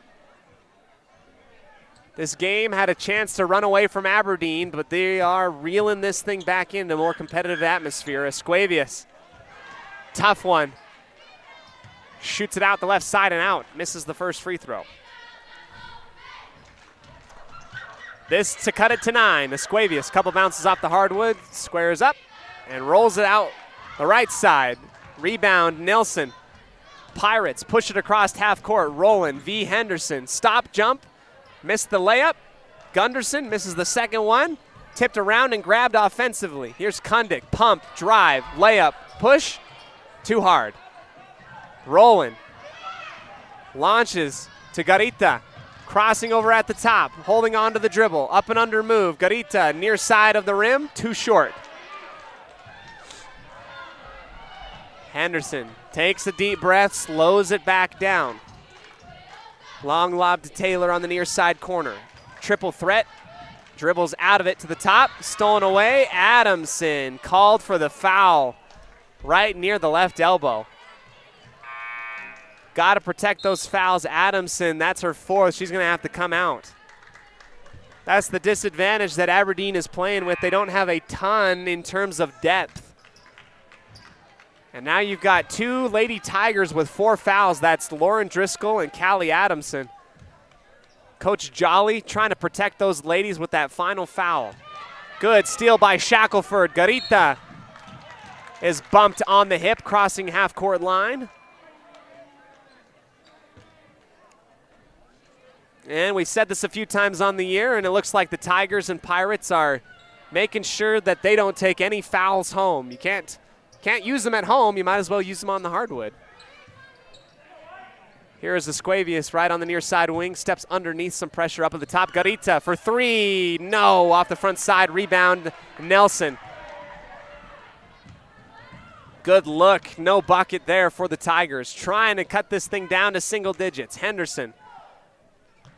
This game had a chance to run away from Aberdeen, but they are reeling this thing back into a more competitive atmosphere. Esquavius, tough one. Shoots it out the left side and out. Misses the first free throw. This to cut it to 9. Esquavius, couple bounces off the hardwood, squares up and rolls it out the right side. Rebound, Nilsson. Pirates push it across half court. Roland v. Henderson. Stop, jump, missed the layup. Gunderson misses the second one. Tipped around and grabbed offensively. Here's Kundik, pump, drive, layup, push, too hard. Roland launches to Garita. Crossing over at the top, holding on to the dribble. Up and under move. Garita near side of the rim, too short. Henderson takes a deep breath, slows it back down. Long lob to Taylor on the near side corner. Triple threat, dribbles out of it to the top, stolen away. Adamson called for the foul right near the left elbow. Got to protect those fouls. Adamson, that's her fourth. She's going to have to come out. That's the disadvantage that Aberdeen is playing with. They don't have a ton in terms of depth. And now you've got two Lady Tigers with 4 fouls. That's Lauren Driscoll and Callie Adamson. Coach Jolly trying to protect those ladies with that final foul. Good steal by Shackelford. Garita is bumped on the hip, crossing half-court line. And we've said this a few times on the year, and it looks like the Tigers and Pirates are making sure that they don't take any fouls home. You can't use them at home. You might as well use them on the hardwood. Here is Esquavius right on the near side wing. Steps underneath, some pressure up at the top. Garita for 3. No, off the front side. Rebound, Nelson. Good look. No bucket there for the Tigers. Trying to cut this thing down to single digits. Henderson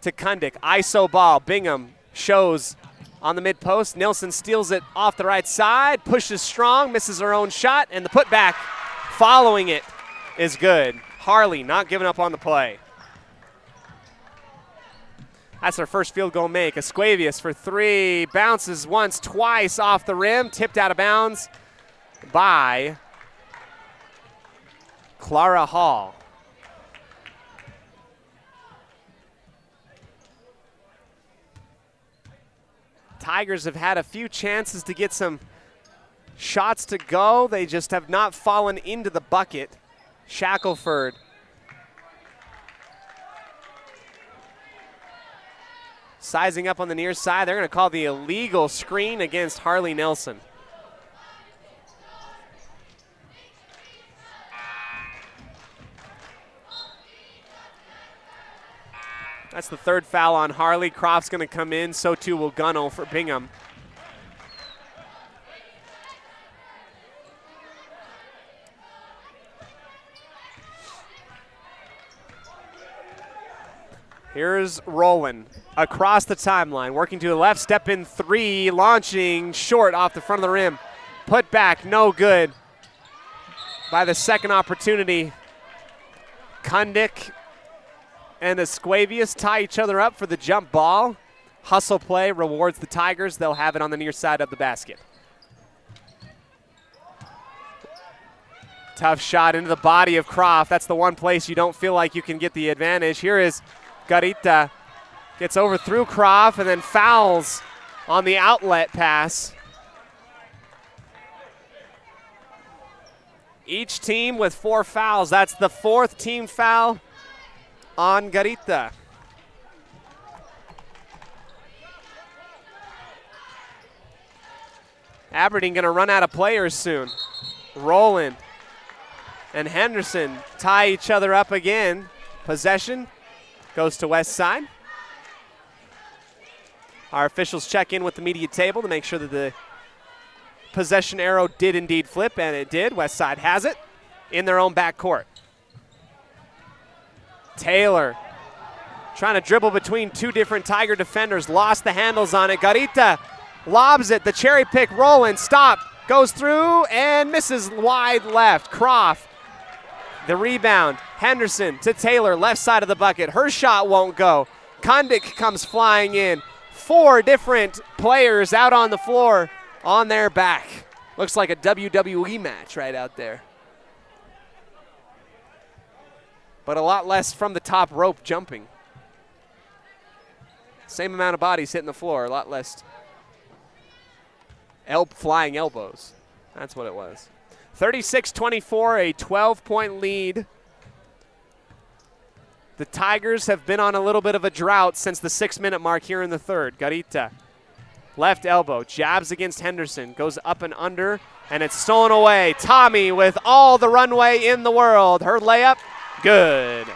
to Kundik. ISO ball. Bingham shows on the mid-post. Nilsson steals it off the right side. Pushes strong. Misses her own shot. And the putback following it is good. Harley not giving up on the play. That's her first field goal make. Esquavius for 3. Bounces once, twice off the rim. Tipped out of bounds by Clara Hall. Tigers have had a few chances to get some shots to go. They just have not fallen into the bucket. Shackelford sizing up on the near side. They're going to call the illegal screen against Harley Nelson. That's the third foul on Harley. Croft's going to come in. So too will Gunnell for Bingham. Here's Rowland across the timeline, working to the left, step in three, launching short off the front of the rim. Put back, no good. By the second opportunity, Kundick and Esquavius tie each other up for the jump ball. Hustle play rewards the Tigers. They'll have it on the near side of the basket. Tough shot into the body of Croft. That's the one place you don't feel like you can get the advantage. Here is Garita. Gets over through Croft and then fouls on the outlet pass. Each team with 4 fouls. That's the 4th team foul on Garita. Aberdeen going to run out of players soon. Rowland and Henderson tie each other up again. Possession goes to West Side. Our officials check in with the media table to make sure that the possession arrow did indeed flip, and it did. West Side has it in their own backcourt. Taylor trying to dribble between 2 different Tiger defenders, lost the handles on it. Garita lobs it, the cherry pick Rowland, stop, goes through and misses wide left. Croft, the rebound. Henderson to Taylor, left side of the bucket. Her shot won't go. Kundick comes flying in. 4 different players out on the floor on their back. Looks like a WWE match right out there. But a lot less from the top rope jumping. Same amount of bodies hitting the floor, a lot less flying elbows. That's what it was. 36-24, a 12-point lead. The Tigers have been on a little bit of a drought since the 6-minute mark here in the third. Garita, left elbow, jabs against Henderson, goes up and under, and it's stolen away. Tommy with all the runway in the world. Her layup, good.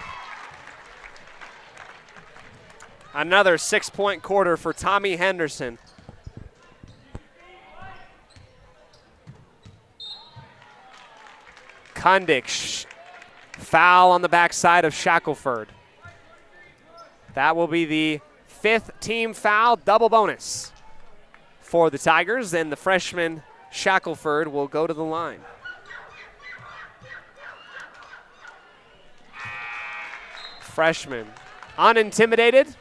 Another 6-point quarter for Tommy Henderson. Kundick, foul on the backside of Shackelford. That will be the 5th team foul, double bonus for the Tigers, and the freshman Shackelford will go to the line. Freshman, unintimidated,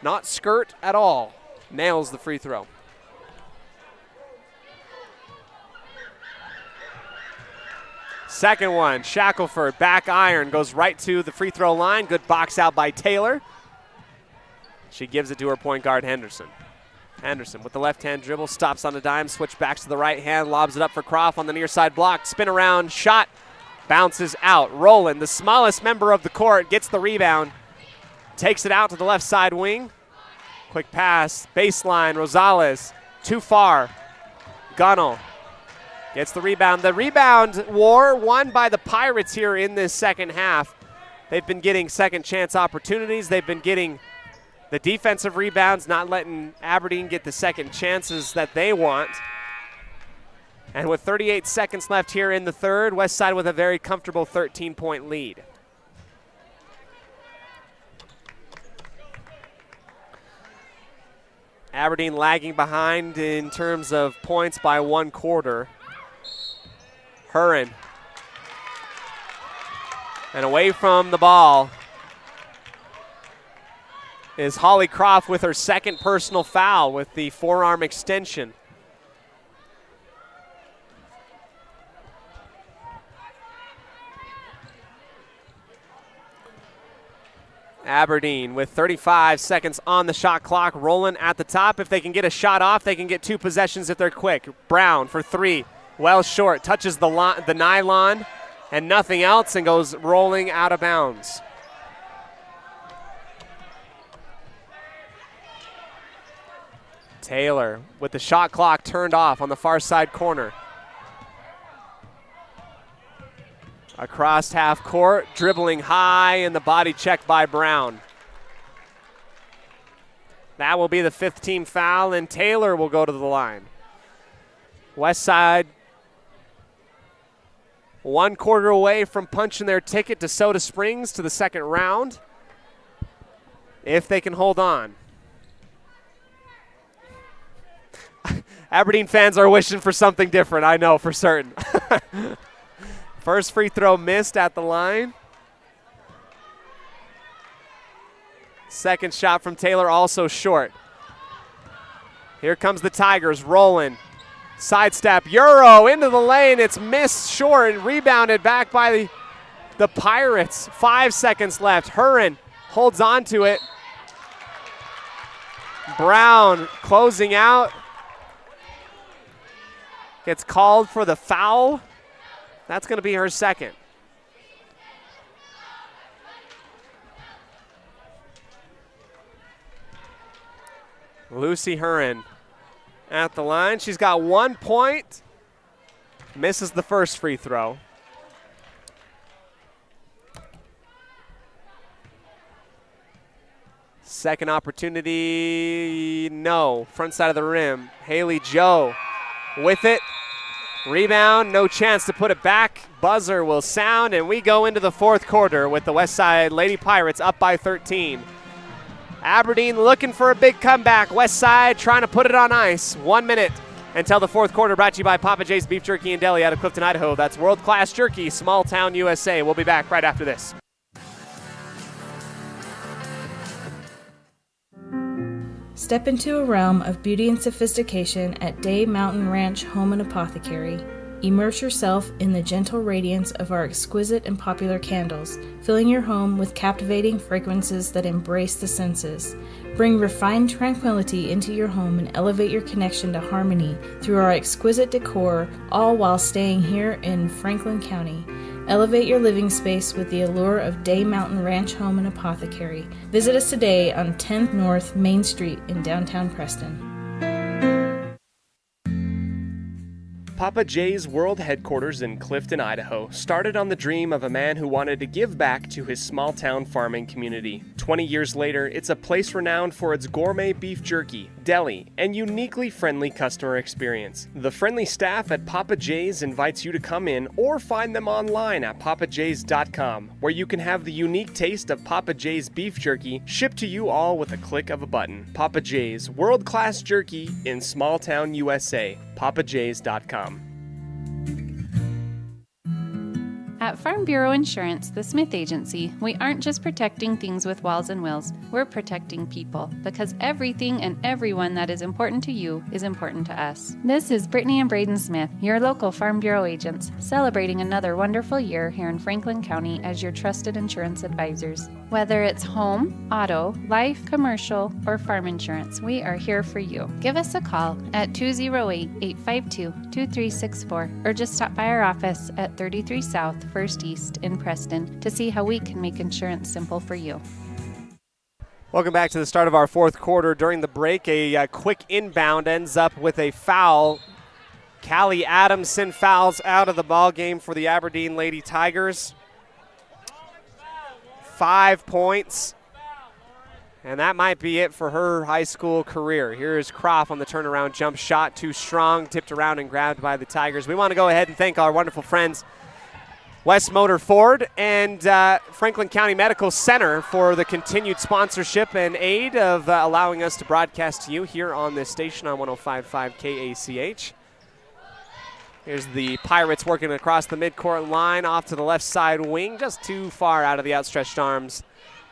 not skirt at all, nails the free throw. Second one, Shackelford, back iron, goes right to the free throw line. Good box out by Taylor. She gives it to her point guard, Henderson. Henderson with the left-hand dribble, stops on a dime, switch backs to the right hand, lobs it up for Croft on the near side block. Spin around, shot, bounces out. Rowland, the smallest member of the court, gets the rebound, takes it out to the left side wing. Quick pass, baseline, Rosales, too far. Gunnell gets the rebound. The rebound war won by the Pirates here in this second half. They've been getting second chance opportunities. They've been getting the defensive rebounds, not letting Aberdeen get the second chances that they want. And with 38 seconds left here in the third, West Side with a very comfortable 13-point lead. Aberdeen lagging behind in terms of points by 1 quarter. Huron. And away from the ball is Holly Croft with her second personal foul with the forearm extension. Aberdeen with 35 seconds on the shot clock, rolling at the top. If they can get a shot off, they can get 2 possessions if they're quick. Brown for 3, well short, touches the nylon and nothing else and goes rolling out of bounds. Taylor with the shot clock turned off on the far side corner. Across half court, dribbling high, and the body check by Brown. That will be the 5th team foul, and Taylor will go to the line. West Side 1 quarter away from punching their ticket to Soda Springs to the 2nd round, if they can hold on. Aberdeen fans are wishing for something different, I know for certain. First free throw missed at the line. Second shot from Taylor also short. Here comes the Tigers rolling. Sidestep, Euro into the lane. It's missed short and rebounded back by the Pirates. 5 seconds left. Huron holds on to it. Brown closing out. Gets called for the foul. That's going to be her 2nd. Lucy Huron at the line. She's got 1 point. Misses the first free throw. Second opportunity, no. Front side of the rim. Haley Joe with it. Rebound, no chance to put it back. Buzzer will sound, and we go into the 4th quarter with the West Side Lady Pirates up by 13. Aberdeen looking for a big comeback. West Side trying to put it on ice. 1 minute until the 4th quarter, brought to you by Papa J's Beef Jerky and Deli out of Clifton, Idaho. That's world-class jerky, small town USA. We'll be back right after this. Step into a realm of beauty and sophistication at Day Mountain Ranch Home and Apothecary. Immerse yourself in the gentle radiance of our exquisite and popular candles, filling your home with captivating fragrances that embrace the senses. Bring refined tranquility into your home and elevate your connection to harmony through our exquisite decor, all while staying here in Franklin County. Elevate your living space with the allure of Day Mountain Ranch Home and Apothecary. Visit us today on 10th North Main Street in downtown Preston. Papa J's world headquarters in Clifton, Idaho, started on the dream of a man who wanted to give back to his small-town farming community. 20 years later, it's a place renowned for its gourmet beef jerky, deli, and uniquely friendly customer experience. The friendly staff at Papa J's invites you to come in or find them online at papajs.com, where you can have the unique taste of Papa J's beef jerky shipped to you all with a click of a button. Papa J's, world-class jerky in small-town USA. papajs.com. At Farm Bureau Insurance, the Smith Agency, we aren't just protecting things with walls and wills, we're protecting people, because everything and everyone that is important to you is important to us. This is Brittany and Braden Smith, your local Farm Bureau agents, celebrating another wonderful year here in Franklin County as your trusted insurance advisors. Whether it's home, auto, life, commercial, or farm insurance, we are here for you. Give us a call at 208-852-2364 or just stop by our office at 33 South 1st East in Preston to see how we can make insurance simple for you. Welcome back to the start of our 4th quarter. During the break, a quick inbound ends up with a foul. Callie Adamson fouls out of the ball game for the Aberdeen Lady Tigers. 5 points, and that might be it for her high school career. Here is Croft on the turnaround jump shot, too strong, tipped around and grabbed by the Tigers. We want to go ahead and thank our wonderful friends, West Motor Ford and Franklin County Medical Center, for the continued sponsorship and aid of allowing us to broadcast to you here on this station on 105.5 KACH. Here's the Pirates working across the midcourt line off to the left side wing, just too far out of the outstretched arms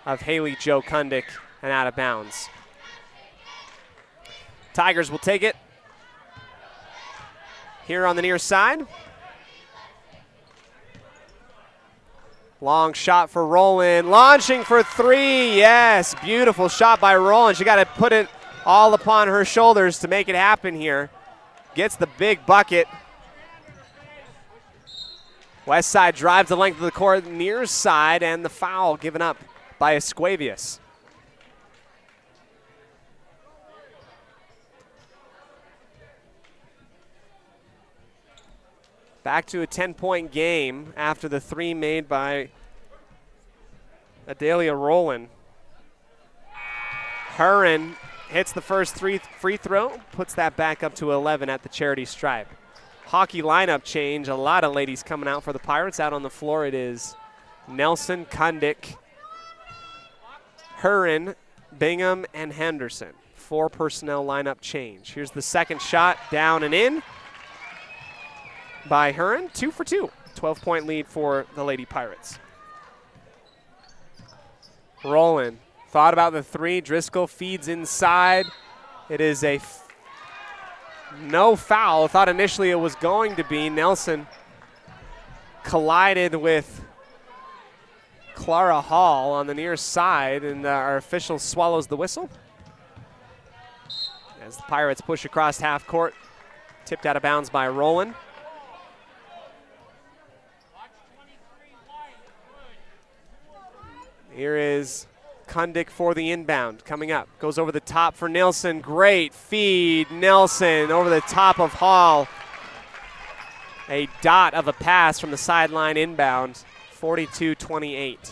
of Haley Jo Kundick and out of bounds. Tigers will take it here on the near side. Long shot for Rowland, launching for three. Yes, beautiful shot by Rowland. She got to put it all upon her shoulders to make it happen here. Gets the big bucket. West Side drives the length of the court near side, and the foul given up by Esquavius. Back to a 10-point game after the three made by Adalia Rowland. Huron hits the first free throw, puts that back up to 11 at the charity stripe. Hockey lineup change. A lot of ladies coming out for the Pirates. Out on the floor it is Nelson, Kundick, Huron, Bingham, and Henderson. 4 personnel lineup change. Here's the second shot, down and in by Huron, 2 for 2. 12-point lead for the Lady Pirates. Rowland thought about the three. Driscoll feeds inside. It is a no foul. Thought initially it was going to be. Nelson collided with Clara Hall on the near side, and our official swallows the whistle. As the Pirates push across half court, tipped out of bounds by Rowland. Here is Kundick for the inbound. Coming up. Goes over the top for Nilsson. Great feed. Nilsson over the top of Hall. A dot of a pass from the sideline inbound. 42-28.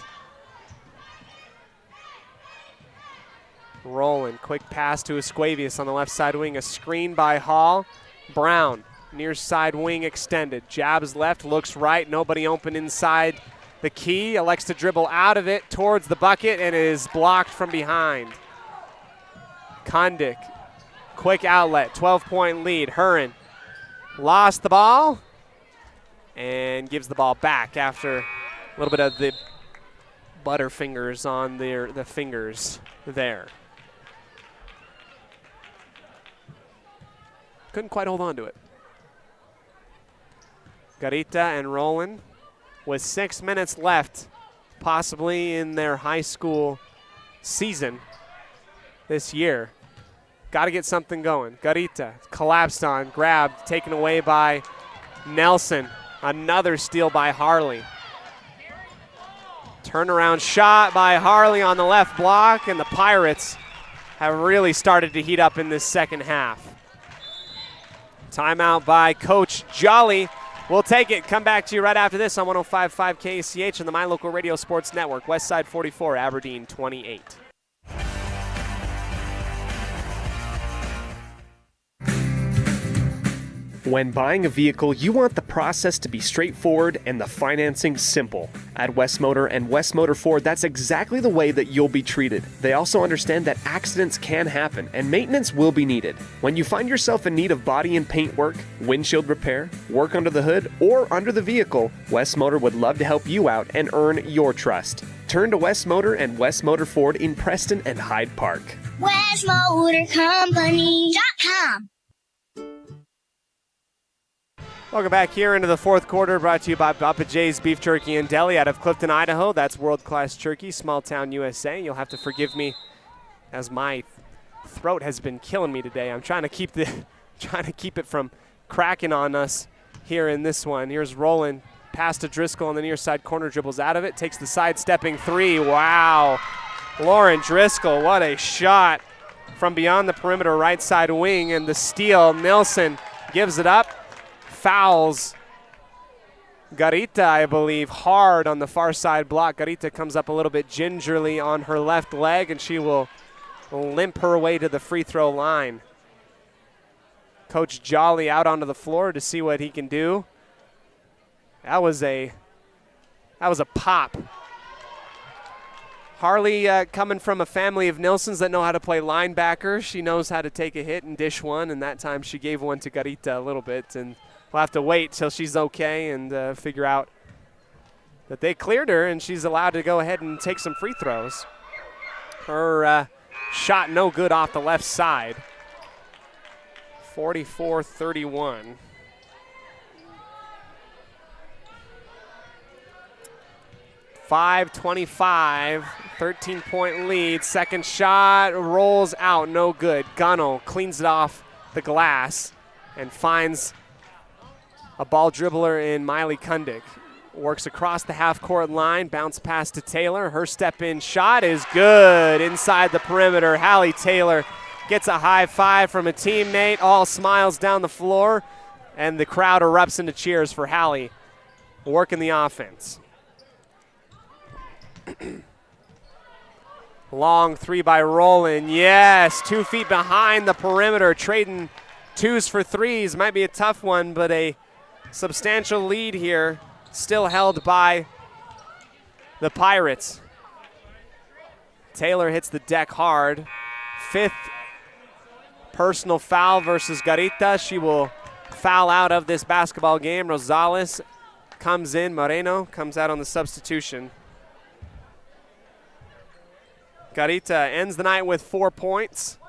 Rowland. Quick pass to Esquavius on the left side wing. A screen by Hall. Brown. Near side wing extended. Jabs left. Looks right. Nobody open inside the key. Elects to dribble out of it towards the bucket and is blocked from behind. Kundick, quick outlet, 12-point lead. Huron lost the ball and gives the ball back after a little bit of the butterfingers on the fingers there. Couldn't quite hold on to it. Garita and Rowland with 6 minutes left, possibly in their high school season this year. Got to get something going. Garita collapsed on, grabbed, taken away by Nelson. Another steal by Harley. Turnaround shot by Harley on the left block, and the Pirates have really started to heat up in this second half. Timeout by Coach Jolly. We'll take it. Come back to you right after this on 105.5 KCH and the My Local Radio Sports Network. West Side 44, Aberdeen 28. When buying a vehicle, you want the process to be straightforward and the financing simple. At West Motor and West Motor Ford, that's exactly the way that you'll be treated. They also understand that accidents can happen and maintenance will be needed. When you find yourself in need of body and paint work, windshield repair, work under the hood, or under the vehicle, West Motor would love to help you out and earn your trust. Turn to West Motor and West Motor Ford in Preston and Hyde Park. WestMotorCompany.com. Welcome back here into the fourth quarter, brought to you by Papa J's Beef Jerky and Deli out of Clifton, Idaho. That's world-class jerky, small town USA. You'll have to forgive me as my throat has been killing me today. I'm trying to keep it from cracking on us here in this one. Here's Rowland, pass to Driscoll on the near side corner, dribbles out of it, takes the sidestepping three. Wow. Lauren Driscoll, what a shot from beyond the perimeter right side wing, and the steal. Nilsson gives it up. Fouls Garita, I believe, hard on the far side block. Garita comes up a little bit gingerly on her left leg, and she will limp her way to the free throw line. Coach Jolly out onto the floor to see what he can do. That was a pop. Harley coming from a family of Nilssons that know how to play linebacker. She knows how to take a hit and dish one, and that time she gave one to Garita a little bit, and we'll have to wait till she's okay and figure out that they cleared her and she's allowed to go ahead and take some free throws. Her shot no good off the left side. 44-31. 5:25, 13-point lead. Second shot rolls out, no good. Gunnell cleans it off the glass and finds a ball dribbler in Miley Kundick. Works across the half-court line, bounce pass to Taylor. Her step-in shot is good inside the perimeter. Hallie Taylor gets a high five from a teammate, all smiles down the floor, and the crowd erupts into cheers for Hallie working the offense. Long three by Rowland. Yes, 2 feet behind the perimeter, trading twos for threes. Might be a tough one, but a substantial lead here, still held by the Pirates. Taylor hits the deck hard. 5th personal foul versus Garita. She will foul out of this basketball game. Rosales comes in. Moreno comes out on the substitution. Garita ends the night with 4 points.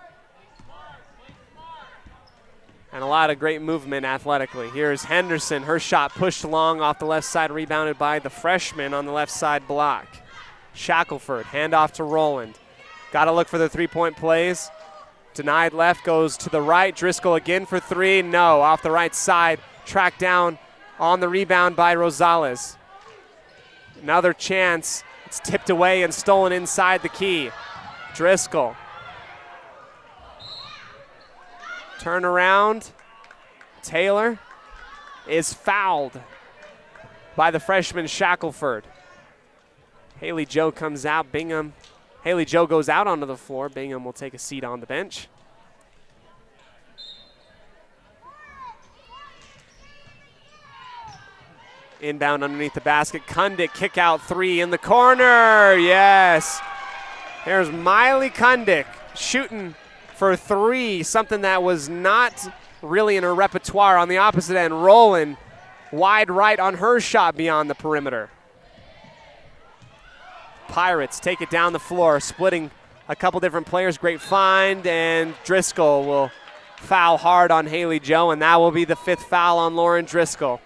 And a lot of great movement athletically. Here's Henderson. Her shot pushed along off the left side, rebounded by the freshman on the left side block. Shackelford, handoff to Rowland. Got to look for the three-point plays. Denied left, goes to the right. Driscoll again for three. No, off the right side. Tracked down on the rebound by Rosales. Another chance. It's tipped away and stolen inside the key. Driscoll. Turn around. Taylor is fouled by the freshman Shackelford. Haley Joe comes out. Bingham. Haley Joe goes out onto the floor. Bingham will take a seat on the bench. Inbound underneath the basket. Kundick kick out three in the corner. Yes. There's Miley Kundick shooting for three, something that was not really in her repertoire. On the opposite end, Rowland wide right on her shot beyond the perimeter. Pirates take it down the floor, splitting a couple different players. Great find, and Driscoll will foul hard on Haley Joe, and that will be the 5th foul on Lauren Driscoll.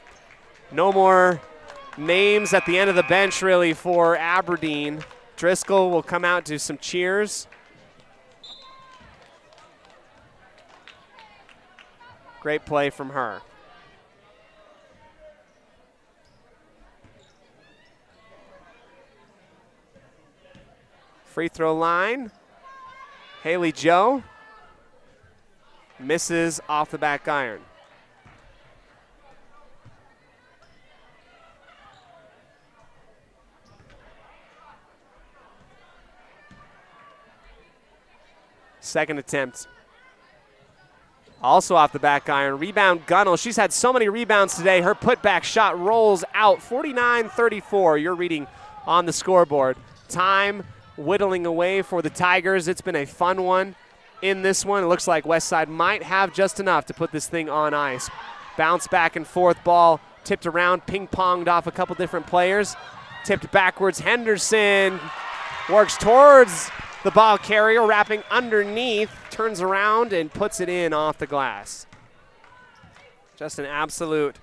No more names at the end of the bench, really, for Aberdeen. Driscoll will come out to some cheers. Great play from her. Free throw line. Haley Joe misses off the back iron. Second attempt. Also off the back iron. Rebound Gunnell. She's had so many rebounds today. Her putback shot rolls out. 49-34. You're reading on the scoreboard. Time whittling away for the Tigers. It's been a fun one in this one. It looks like Westside might have just enough to put this thing on ice. Bounce back and forth. Ball tipped around. Ping-ponged off a couple different players. Tipped backwards. Henderson works towards the ball carrier, wrapping underneath, turns around and puts it in off the glass. Just an absolute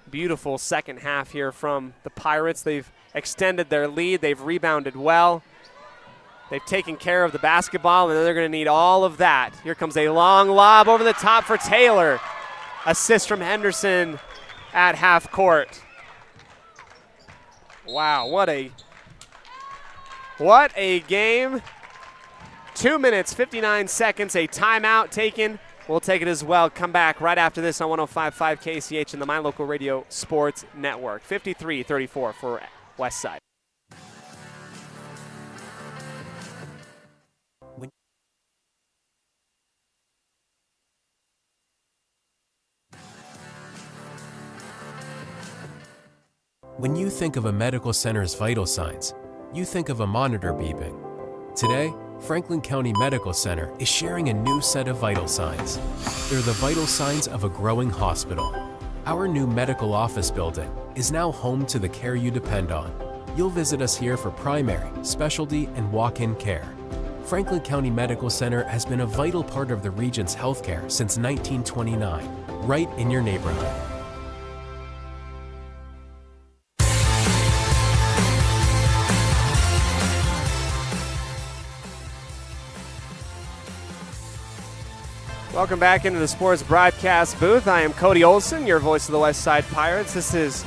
beautiful second half here from the Pirates. They've extended their lead. They've rebounded well. They've taken care of the basketball, and they're going to need all of that. Here comes a long lob over the top for Taylor. Assist from Henderson at half court. Wow, what a game. 2 minutes, 59 seconds, a timeout taken. We'll take it as well. Come back right after this on 105.5 KCH and the My Local Radio Sports Network. 53-34 for Westside. When you think of a medical center's vital signs, you think of a monitor beeping. Today, Franklin County Medical Center is sharing a new set of vital signs. They're the vital signs of a growing hospital. Our new medical office building is now home to the care you depend on. You'll visit us here for primary, specialty, and walk-in care. Franklin County Medical Center has been a vital part of the region's healthcare since 1929, right in your neighborhood. Welcome back into the sports broadcast booth. I am Cody Olsen, your voice of the West Side Pirates. This is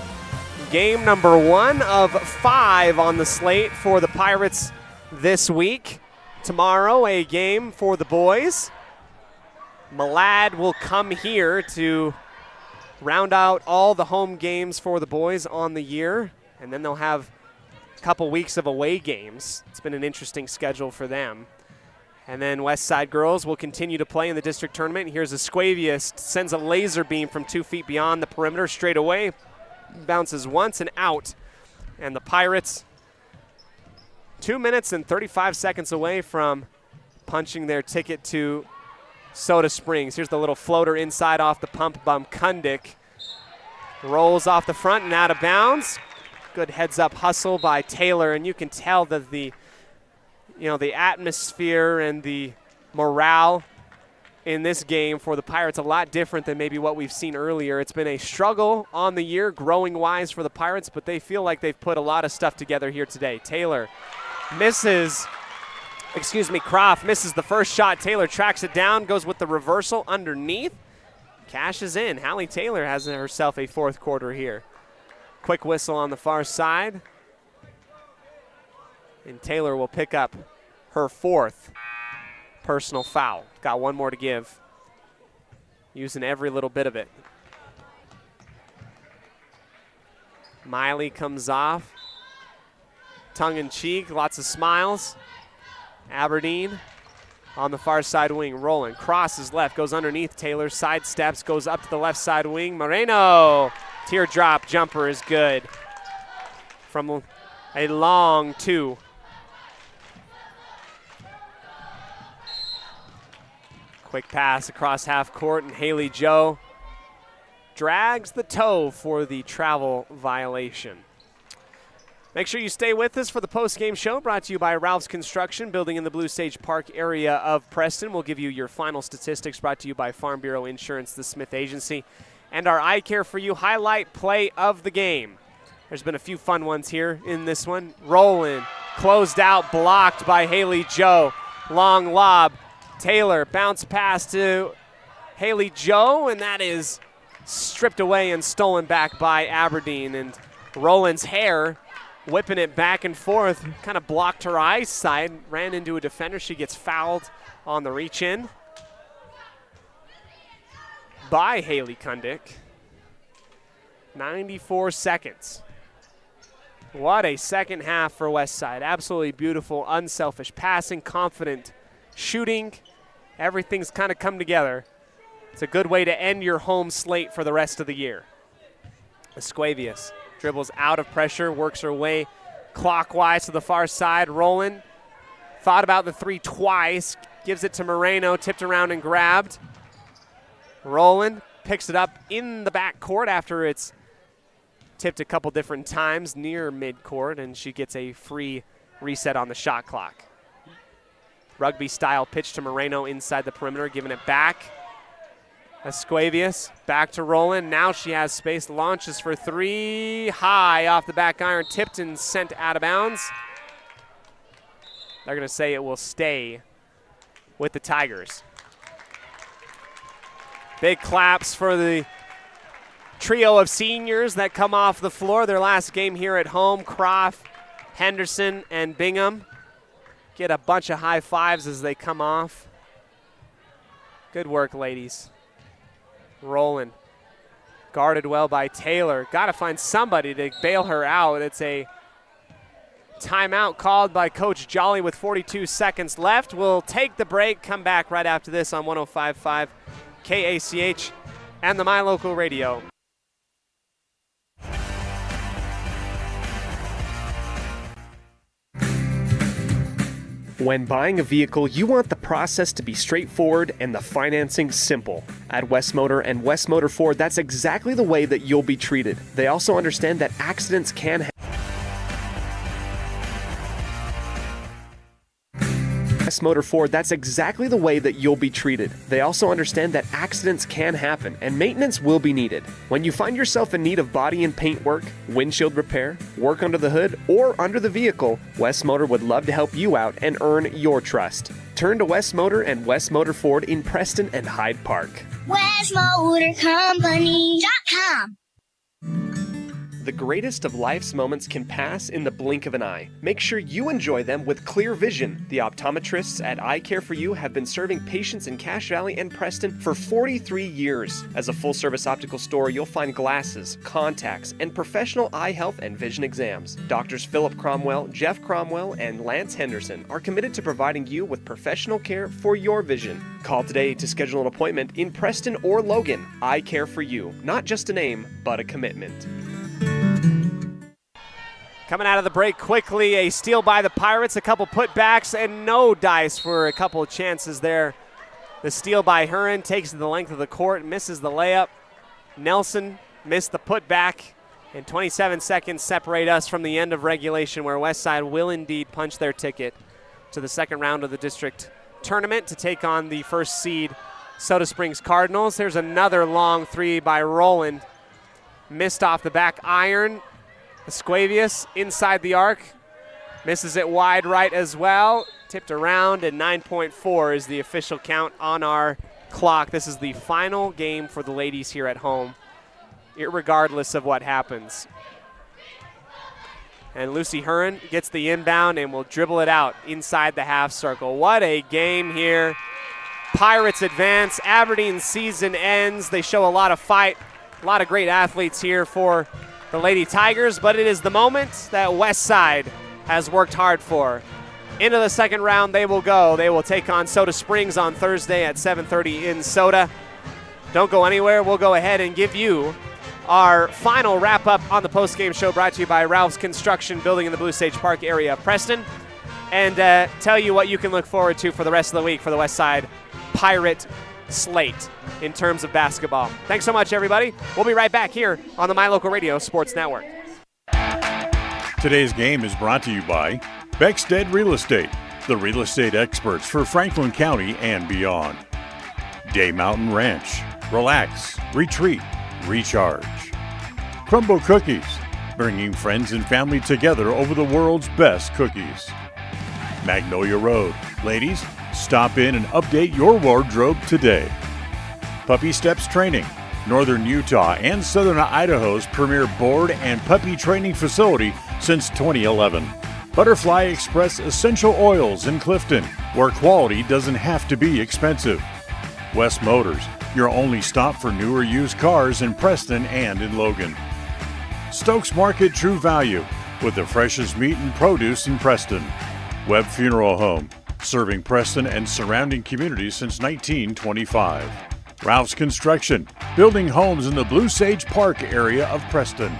game number 1 of 5 on the slate for the Pirates this week. Tomorrow, a game for the boys. Malad will come here to round out all the home games for the boys on the year, and then they'll have a couple weeks of away games. It's been an interesting schedule for them. And then West Side girls will continue to play in the district tournament. Here's Esquavius, sends a laser beam from 2 feet beyond the perimeter straight away. Bounces once and out. And the Pirates, 2 minutes and 35 seconds away from punching their ticket to Soda Springs. Here's the little floater inside off the pump by Kundik. Rolls off the front and out of bounds. Good heads-up hustle by Taylor, and you can tell that the atmosphere and the morale in this game for the Pirates a lot different than maybe what we've seen earlier. It's been a struggle on the year, growing-wise for the Pirates, but they feel like they've put a lot of stuff together here today. Croft misses the first shot. Taylor tracks it down, goes with the reversal underneath. Cashes in. Hallie Taylor has herself a 4th quarter here. Quick whistle on the far side. And Taylor will pick up her 4th personal foul. Got one more to give. Using every little bit of it. Miley comes off. Tongue in cheek, lots of smiles. Aberdeen on the far side wing, rolling. Crosses left, goes underneath Taylor, side steps, goes up to the left side wing. Moreno, teardrop jumper is good. From a long 2. Quick pass across half court, and Haley Joe drags the toe for the travel violation. Make sure you stay with us for the post-game show, brought to you by Ralph's Construction, building in the Blue Sage Park area of Preston. We'll give you your final statistics, brought to you by Farm Bureau Insurance, the Smith Agency, and our Eye Care for You highlight play of the game. There's been a few fun ones here in this one. Rolling, closed out, blocked by Haley Joe. Long lob. Taylor bounce pass to Haley Joe, and that is stripped away and stolen back by Aberdeen. And Roland's hair, whipping it back and forth, kind of blocked her eyesight, ran into a defender. She gets fouled on the reach-in by Haley Kundik. 94 seconds. What a second half for Westside. Absolutely beautiful, unselfish passing, confident shooting. Everything's kind of come together. It's a good way to end your home slate for the rest of the year. Esquavius dribbles out of pressure, works her way clockwise to the far side. Roland thought about the 3 twice, gives it to Moreno, tipped around and grabbed. Roland picks it up in the backcourt after it's tipped a couple different times near midcourt, and she gets a free reset on the shot clock. Rugby-style pitch to Moreno inside the perimeter, giving it back. Esquavius back to Roland. Now she has space, launches for 3. High off the back iron, tipped and sent out of bounds. They're going to say it will stay with the Tigers. Big claps for the trio of seniors that come off the floor. Their last game here at home. Croft, Henderson, and Bingham get a bunch of high fives as they come off. Good work, ladies. Roland, guarded well by Taylor. Got to find somebody to bail her out. It's a timeout called by Coach Jolly with 42 seconds left. We'll take the break, come back right after this on 105.5 KACH and the My Local Radio. When buying a vehicle, you want the process to be straightforward and the financing simple. At West Motor and West Motor Ford, that's exactly the way that you'll be treated. They also understand that accidents can happen. West Motor Ford, that's exactly the way that you'll be treated. They also understand that accidents can happen and maintenance will be needed. When you find yourself in need of body and paint work, windshield repair, work under the hood, or under the vehicle, West Motor would love to help you out and earn your trust. Turn to West Motor and West Motor Ford in Preston and Hyde Park. WestMotorCompany.com. The greatest of life's moments can pass in the blink of an eye. Make sure you enjoy them with clear vision. The optometrists at Eye Care for You have been serving patients in Cache Valley and Preston for 43 years. As a full-service optical store, you'll find glasses, contacts, and professional eye health and vision exams. Doctors Philip Cromwell, Jeff Cromwell, and Lance Henderson are committed to providing you with professional care for your vision. Call today to schedule an appointment in Preston or Logan. Eye Care for You. Not just a name, but a commitment. Coming out of the break quickly, a steal by the Pirates, a couple putbacks, and no dice for a couple of chances there. The steal by Huron takes the length of the court, misses the layup. Nelson missed the putback, and 27 seconds separate us from the end of regulation, where Westside will indeed punch their ticket to the second round of the district tournament to take on the first seed Soda Springs Cardinals. There's another long three by Rowland. Missed off the back iron. Esquavius inside the arc, misses it wide right as well, tipped around, and 9.4 is the official count on our clock. This is the final game for the ladies here at home, irregardless of what happens. And Lucy Huron gets the inbound and will dribble it out inside the half circle. What a game here. Pirates advance. Aberdeen's season ends. They show a lot of fight, a lot of great athletes here for the Lady Tigers, but it is the moment that Westside has worked hard for. Into the second round they will go. They will take on Soda Springs on Thursday at 7:30 in Soda. Don't go anywhere. We'll go ahead and give you our final wrap-up on the post-game show, brought to you by Ralph's Construction, building in the Blue Sage Park area of Preston, and tell you what you can look forward to for the rest of the week for the Westside Pirate slate in terms of basketball. Thanks so much, everybody. We'll be right back here on the My Local Radio Sports Network. Today's game is brought to you by Beckstead Real Estate, the real estate experts for Franklin County and beyond. Day Mountain Ranch, relax, retreat, recharge. Crumble Cookies, bringing friends and family together over the world's best cookies. Magnolia Road, ladies, stop in and update your wardrobe today. Puppy Steps Training, Northern Utah and Southern Idaho's premier board and puppy training facility since 2011. Butterfly Express Essential Oils in Clifton, where quality doesn't have to be expensive. West Motors, your only stop for newer used cars in Preston and in Logan. Stokes Market True Value, with the freshest meat and produce in Preston. Webb Funeral Home, serving Preston and surrounding communities since 1925. Ralph's Construction, building homes in the Blue Sage Park area of Preston.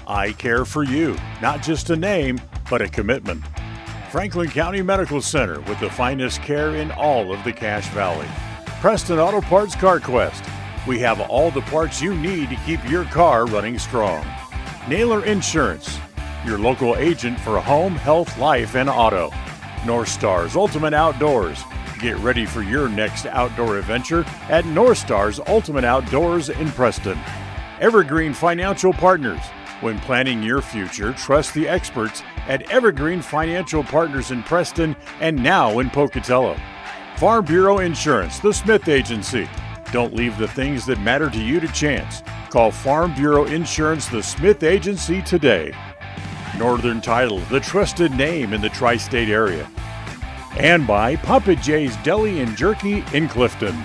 Eye Care for You, not just a name, but a commitment. Franklin County Medical Center, with the finest care in all of the Cache Valley. Preston Auto Parts CarQuest, we have all the parts you need to keep your car running strong. Naylor Insurance, your local agent for home, health, life, and auto. North Stars Ultimate Outdoors. Get ready for your next outdoor adventure at North Stars Ultimate Outdoors in Preston. Evergreen Financial Partners. When planning your future, trust the experts at Evergreen Financial Partners in Preston and now in Pocatello. Farm Bureau Insurance, the Smith Agency. Don't leave the things that matter to you to chance. Call Farm Bureau Insurance, the Smith Agency today. Northern Title, the trusted name in the tri-state area. And by Papa J's Deli and Jerky in Clifton.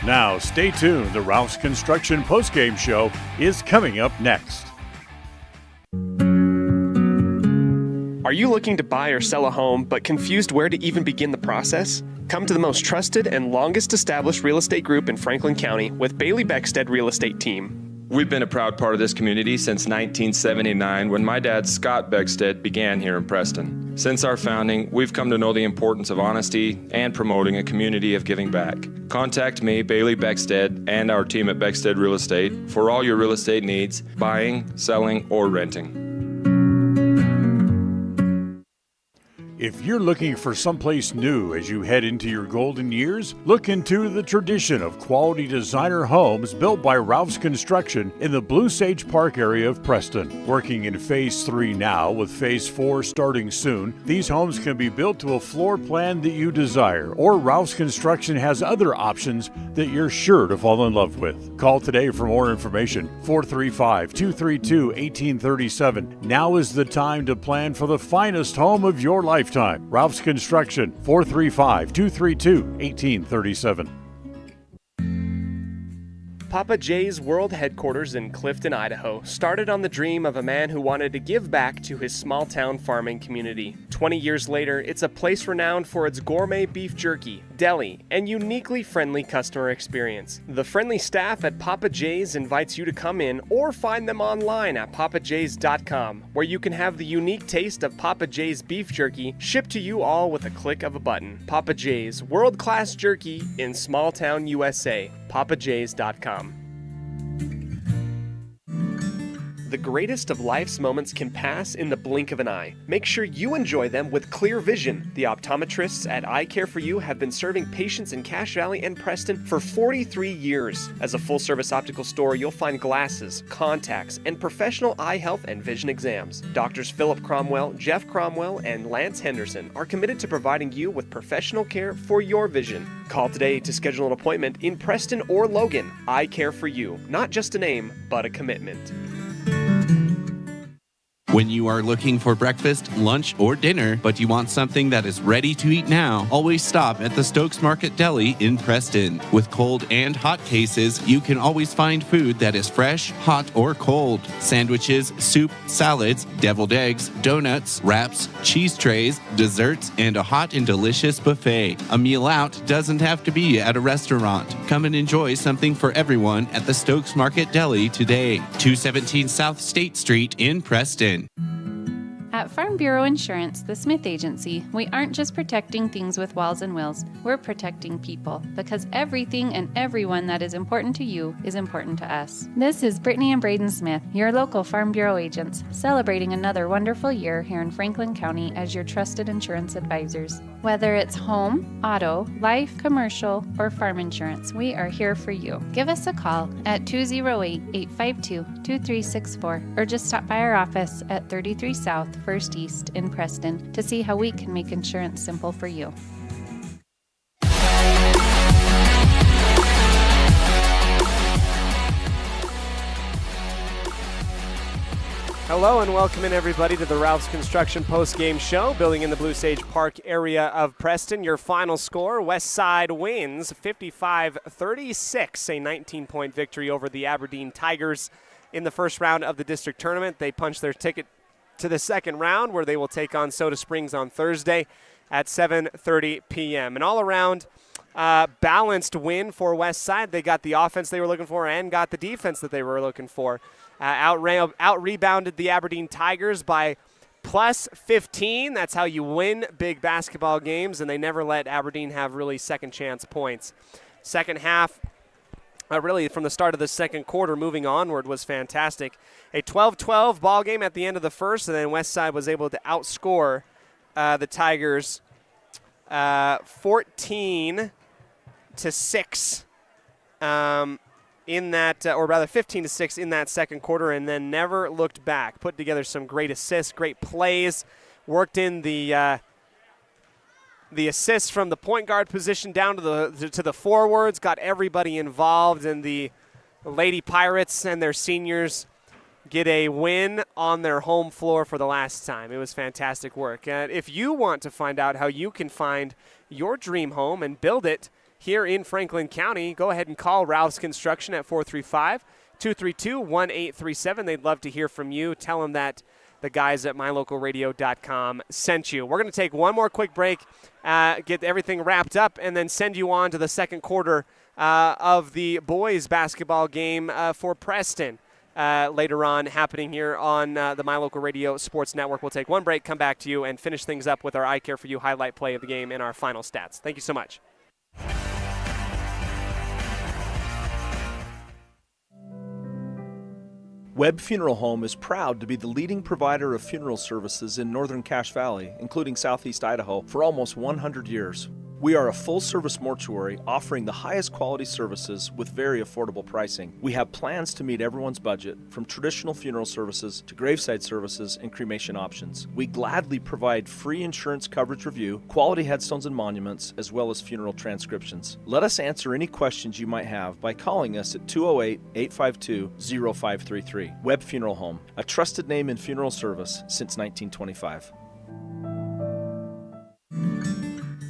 Now, stay tuned. The Ralph's Construction postgame show is coming up next. Are you looking to buy or sell a home but confused where to even begin the process? Come to the most trusted and longest established real estate group in Franklin County with Bailey Beckstead Real Estate Team. We've been a proud part of this community since 1979 when my dad, Scott Beckstead, began here in Preston. Since our founding, we've come to know the importance of honesty and promoting a community of giving back. Contact me, Bailey Beckstead, and our team at Beckstead Real Estate for all your real estate needs, buying, selling, or renting. If you're looking for someplace new as you head into your golden years, look into the tradition of quality designer homes built by Ralph's Construction in the Blue Sage Park area of Preston. Working in Phase 3 now, with Phase 4 starting soon, these homes can be built to a floor plan that you desire, or Ralph's Construction has other options that you're sure to fall in love with. Call today for more information, 435-232-1837. Now is the time to plan for the finest home of your lifetime. Ralph's Construction, 435-232-1837. Papa J's World Headquarters in Clifton, Idaho, started on the dream of a man who wanted to give back to his small-town farming community. 20 years later, it's a place renowned for its gourmet beef jerky, deli, and uniquely friendly customer experience. The friendly staff at Papa J's invites you to come in or find them online at papajs.com, where you can have the unique taste of Papa J's beef jerky shipped to you all with a click of a button. Papa J's, world-class jerky in small-town USA. papajs.com. The greatest of life's moments can pass in the blink of an eye. Make sure you enjoy them with clear vision. The optometrists at Eye Care for You have been serving patients in Cache Valley and Preston for 43 years. As a full-service optical store, you'll find glasses, contacts, and professional eye health and vision exams. Doctors Philip Cromwell, Jeff Cromwell, and Lance Henderson are committed to providing you with professional care for your vision. Call today to schedule an appointment in Preston or Logan. Eye Care for You. Not just a name, but a commitment. When you are looking for breakfast, lunch, or dinner, but you want something that is ready to eat now, always stop at the Stokes Market Deli in Preston. With cold and hot cases, you can always find food that is fresh, hot, or cold. Sandwiches, soup, salads, deviled eggs, donuts, wraps, cheese trays, desserts, and a hot and delicious buffet. A meal out doesn't have to be at a restaurant. Come and enjoy something for everyone at the Stokes Market Deli today. 217 South State Street in Preston. At Farm Bureau Insurance, the Smith Agency, we aren't just protecting things with walls and wheels, we're protecting people, because everything and everyone that is important to you is important to us. This is Brittany and Braden Smith, your local Farm Bureau agents, celebrating another wonderful year here in Franklin County as your trusted insurance advisors. Whether it's home, auto, life, commercial, or farm insurance, we are here for you. Give us a call at 208-852-2364 or just stop by our office at 33 South 1st East in Preston to see how we can make insurance simple for you. Hello and welcome in everybody to the Ralph's Construction post-game show, building in the Blue Sage Park area of Preston. Your final score, West Side wins 55-36, a 19-point victory over the Aberdeen Tigers in the first round of the district tournament. They punched their ticket to the second round, where they will take on Soda Springs on Thursday at 7:30 p.m. An all-around balanced win for West Side. They got the offense they were looking for and got the defense that they were looking for. Out-rebounded the Aberdeen Tigers by plus 15. That's how you win big basketball games, and they never let Aberdeen have really second-chance points. Second half, really from the start of the second quarter moving onward, was fantastic. A 12-12 ball game at the end of the first, and then Westside was able to outscore the Tigers 14-6 in that, or rather 15-6 in that second quarter, and then never looked back. Put together some great assists, great plays, worked in the assists from the point guard position down to the forwards, got everybody involved, and the Lady Pirates and their seniors get a win on their home floor for the last time. It was fantastic work. If you want to find out how you can find your dream home and build it here in Franklin County, go ahead and call Ralph's Construction at 435-232-1837. They'd love to hear from you. Tell them that the guys at mylocalradio.com sent you. We're going to take one more quick break, get everything wrapped up, and then send you on to the second quarter of the boys basketball game for Preston later on, happening here on the My Local Radio Sports Network. We'll take one break, come back to you, and finish things up with our Eye Care for You highlight play of the game and our final stats. Thank you so much. Webb Funeral Home is proud to be the leading provider of funeral services in northern Cache Valley, including southeast Idaho, for almost 100 years. We are a full-service mortuary offering the highest quality services with very affordable pricing. We have plans to meet everyone's budget, from traditional funeral services to graveside services and cremation options. We gladly provide free insurance coverage review, quality headstones and monuments, as well as funeral transcriptions. Let us answer any questions you might have by calling us at 208-852-0533. Webb Funeral Home, a trusted name in funeral service since 1925.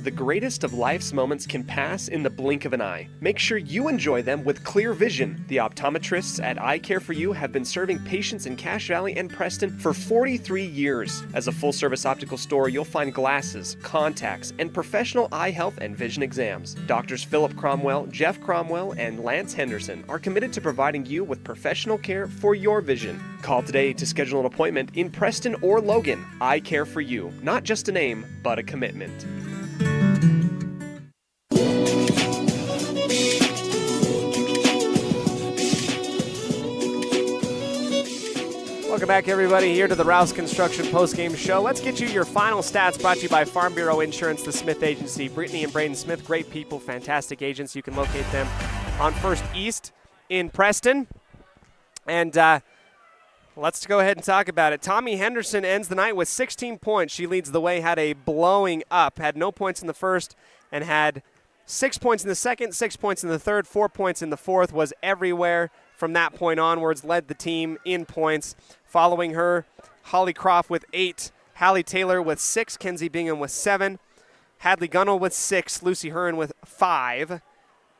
The greatest of life's moments can pass in the blink of an eye. Make sure you enjoy them with clear vision. The optometrists at Eye Care For You have been serving patients in Cache Valley and Preston for 43 years. As a full-service optical store, you'll find glasses, contacts, and professional eye health and vision exams. Doctors Philip Cromwell, Jeff Cromwell, and Lance Henderson are committed to providing you with professional care for your vision. Call today to schedule an appointment in Preston or Logan. Eye Care For You, not just a name, but a commitment. Welcome back, everybody, here to the Rouse Construction postgame show. Let's get you your final stats, brought to you by Farm Bureau Insurance, the Smith Agency. Brittany and Braden Smith, great people, fantastic agents. You can locate them on First East in Preston. And let's go ahead and talk about it. Tommy Henderson ends the night with 16 points. She leads the way, had a blowing up, had no points in the first, and had 6 points in the second, 6 points in the third, 4 points in the fourth, was everywhere from that point onwards, led the team in points. Following her, Holly Croft with 8, Hallie Taylor with 6, Kenzie Bingham with 7, Hadley Gunnell with 6, Lucy Hearn with 5,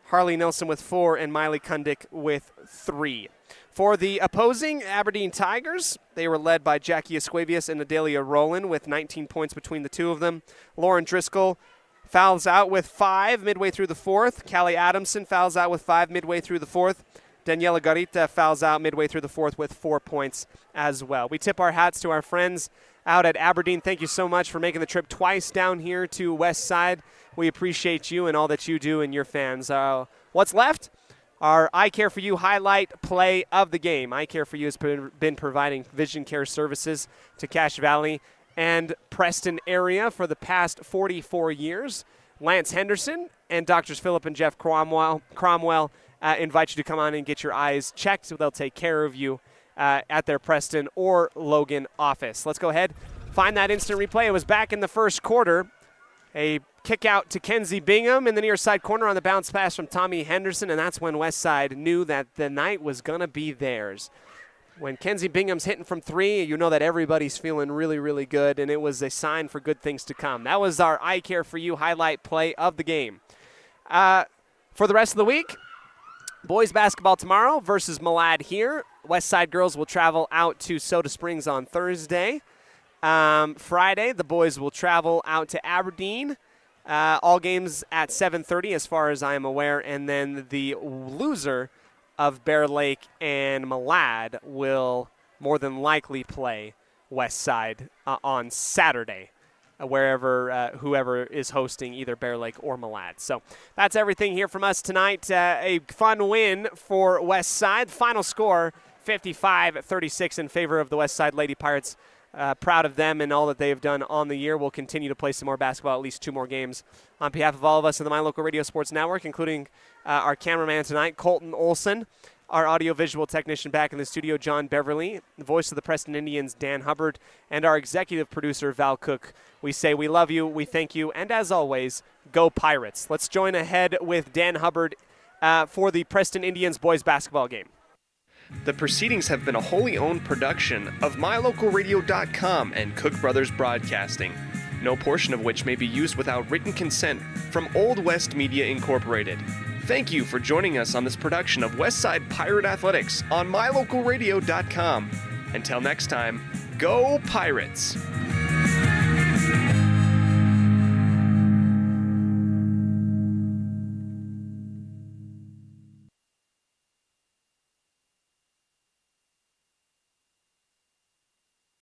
Harley Nelson with 4, and Miley Kundick with 3. For the opposing Aberdeen Tigers, they were led by Jackie Esquavius and Adelia Rowland with 19 points between the two of them. Lauren Driscoll fouls out with 5 midway through the fourth. Callie Adamson fouls out with 5 midway through the fourth. Daniela Garita fouls out midway through the fourth with 4 points as well. We tip our hats to our friends out at Aberdeen. Thank you so much for making the trip twice down here to West Side. We appreciate you and all that you do and your fans. What's left? Our Eye Care For You highlight play of the game. Eye Care For You has been providing vision care services to Cache Valley and Preston area for the past 44 years. Lance Henderson and Doctors Philip and Jeff Cromwell invite you to come on and get your eyes checked, so they'll take care of you at their Preston or Logan office. Let's go ahead, find that instant replay. It was back in the first quarter. A kick out to Kenzie Bingham in the near side corner on the bounce pass from Tommy Henderson, and that's when Westside knew that the night was going to be theirs. When Kenzie Bingham's hitting from 3, you know that everybody's feeling really, really good, and it was a sign for good things to come. That was our Eye Care For You highlight play of the game. For the rest of the week, boys basketball tomorrow versus Malad here. Westside girls will travel out to Soda Springs on Thursday. Friday, the boys will travel out to Aberdeen. All games at 7:30 as far as I am aware. And then the loser of Bear Lake and Malad will more than likely play Westside on Saturday. Whoever is hosting either Bear Lake or Malad. So that's everything here from us tonight. A fun win for Westside. Final score, 55-36 in favor of the Westside Lady Pirates. Proud of them and all that they have done on the year. We'll continue to play some more basketball, at least 2 more games. On behalf of all of us in the My Local Radio Sports Network, including our cameraman tonight, Colton Olsen, our audio-visual technician back in the studio, John Beverly, the voice of the Preston Indians, Dan Hubbard, and our executive producer, Val Cook. We say we love you, we thank you, and as always, go Pirates. Let's join ahead with Dan Hubbard for the Preston Indians boys basketball game. The proceedings have been a wholly owned production of MyLocalRadio.com and Cook Brothers Broadcasting, no portion of which may be used without written consent from Old West Media Incorporated. Thank you for joining us on this production of Westside Pirate Athletics on MyLocalRadio.com. Until next time, go Pirates!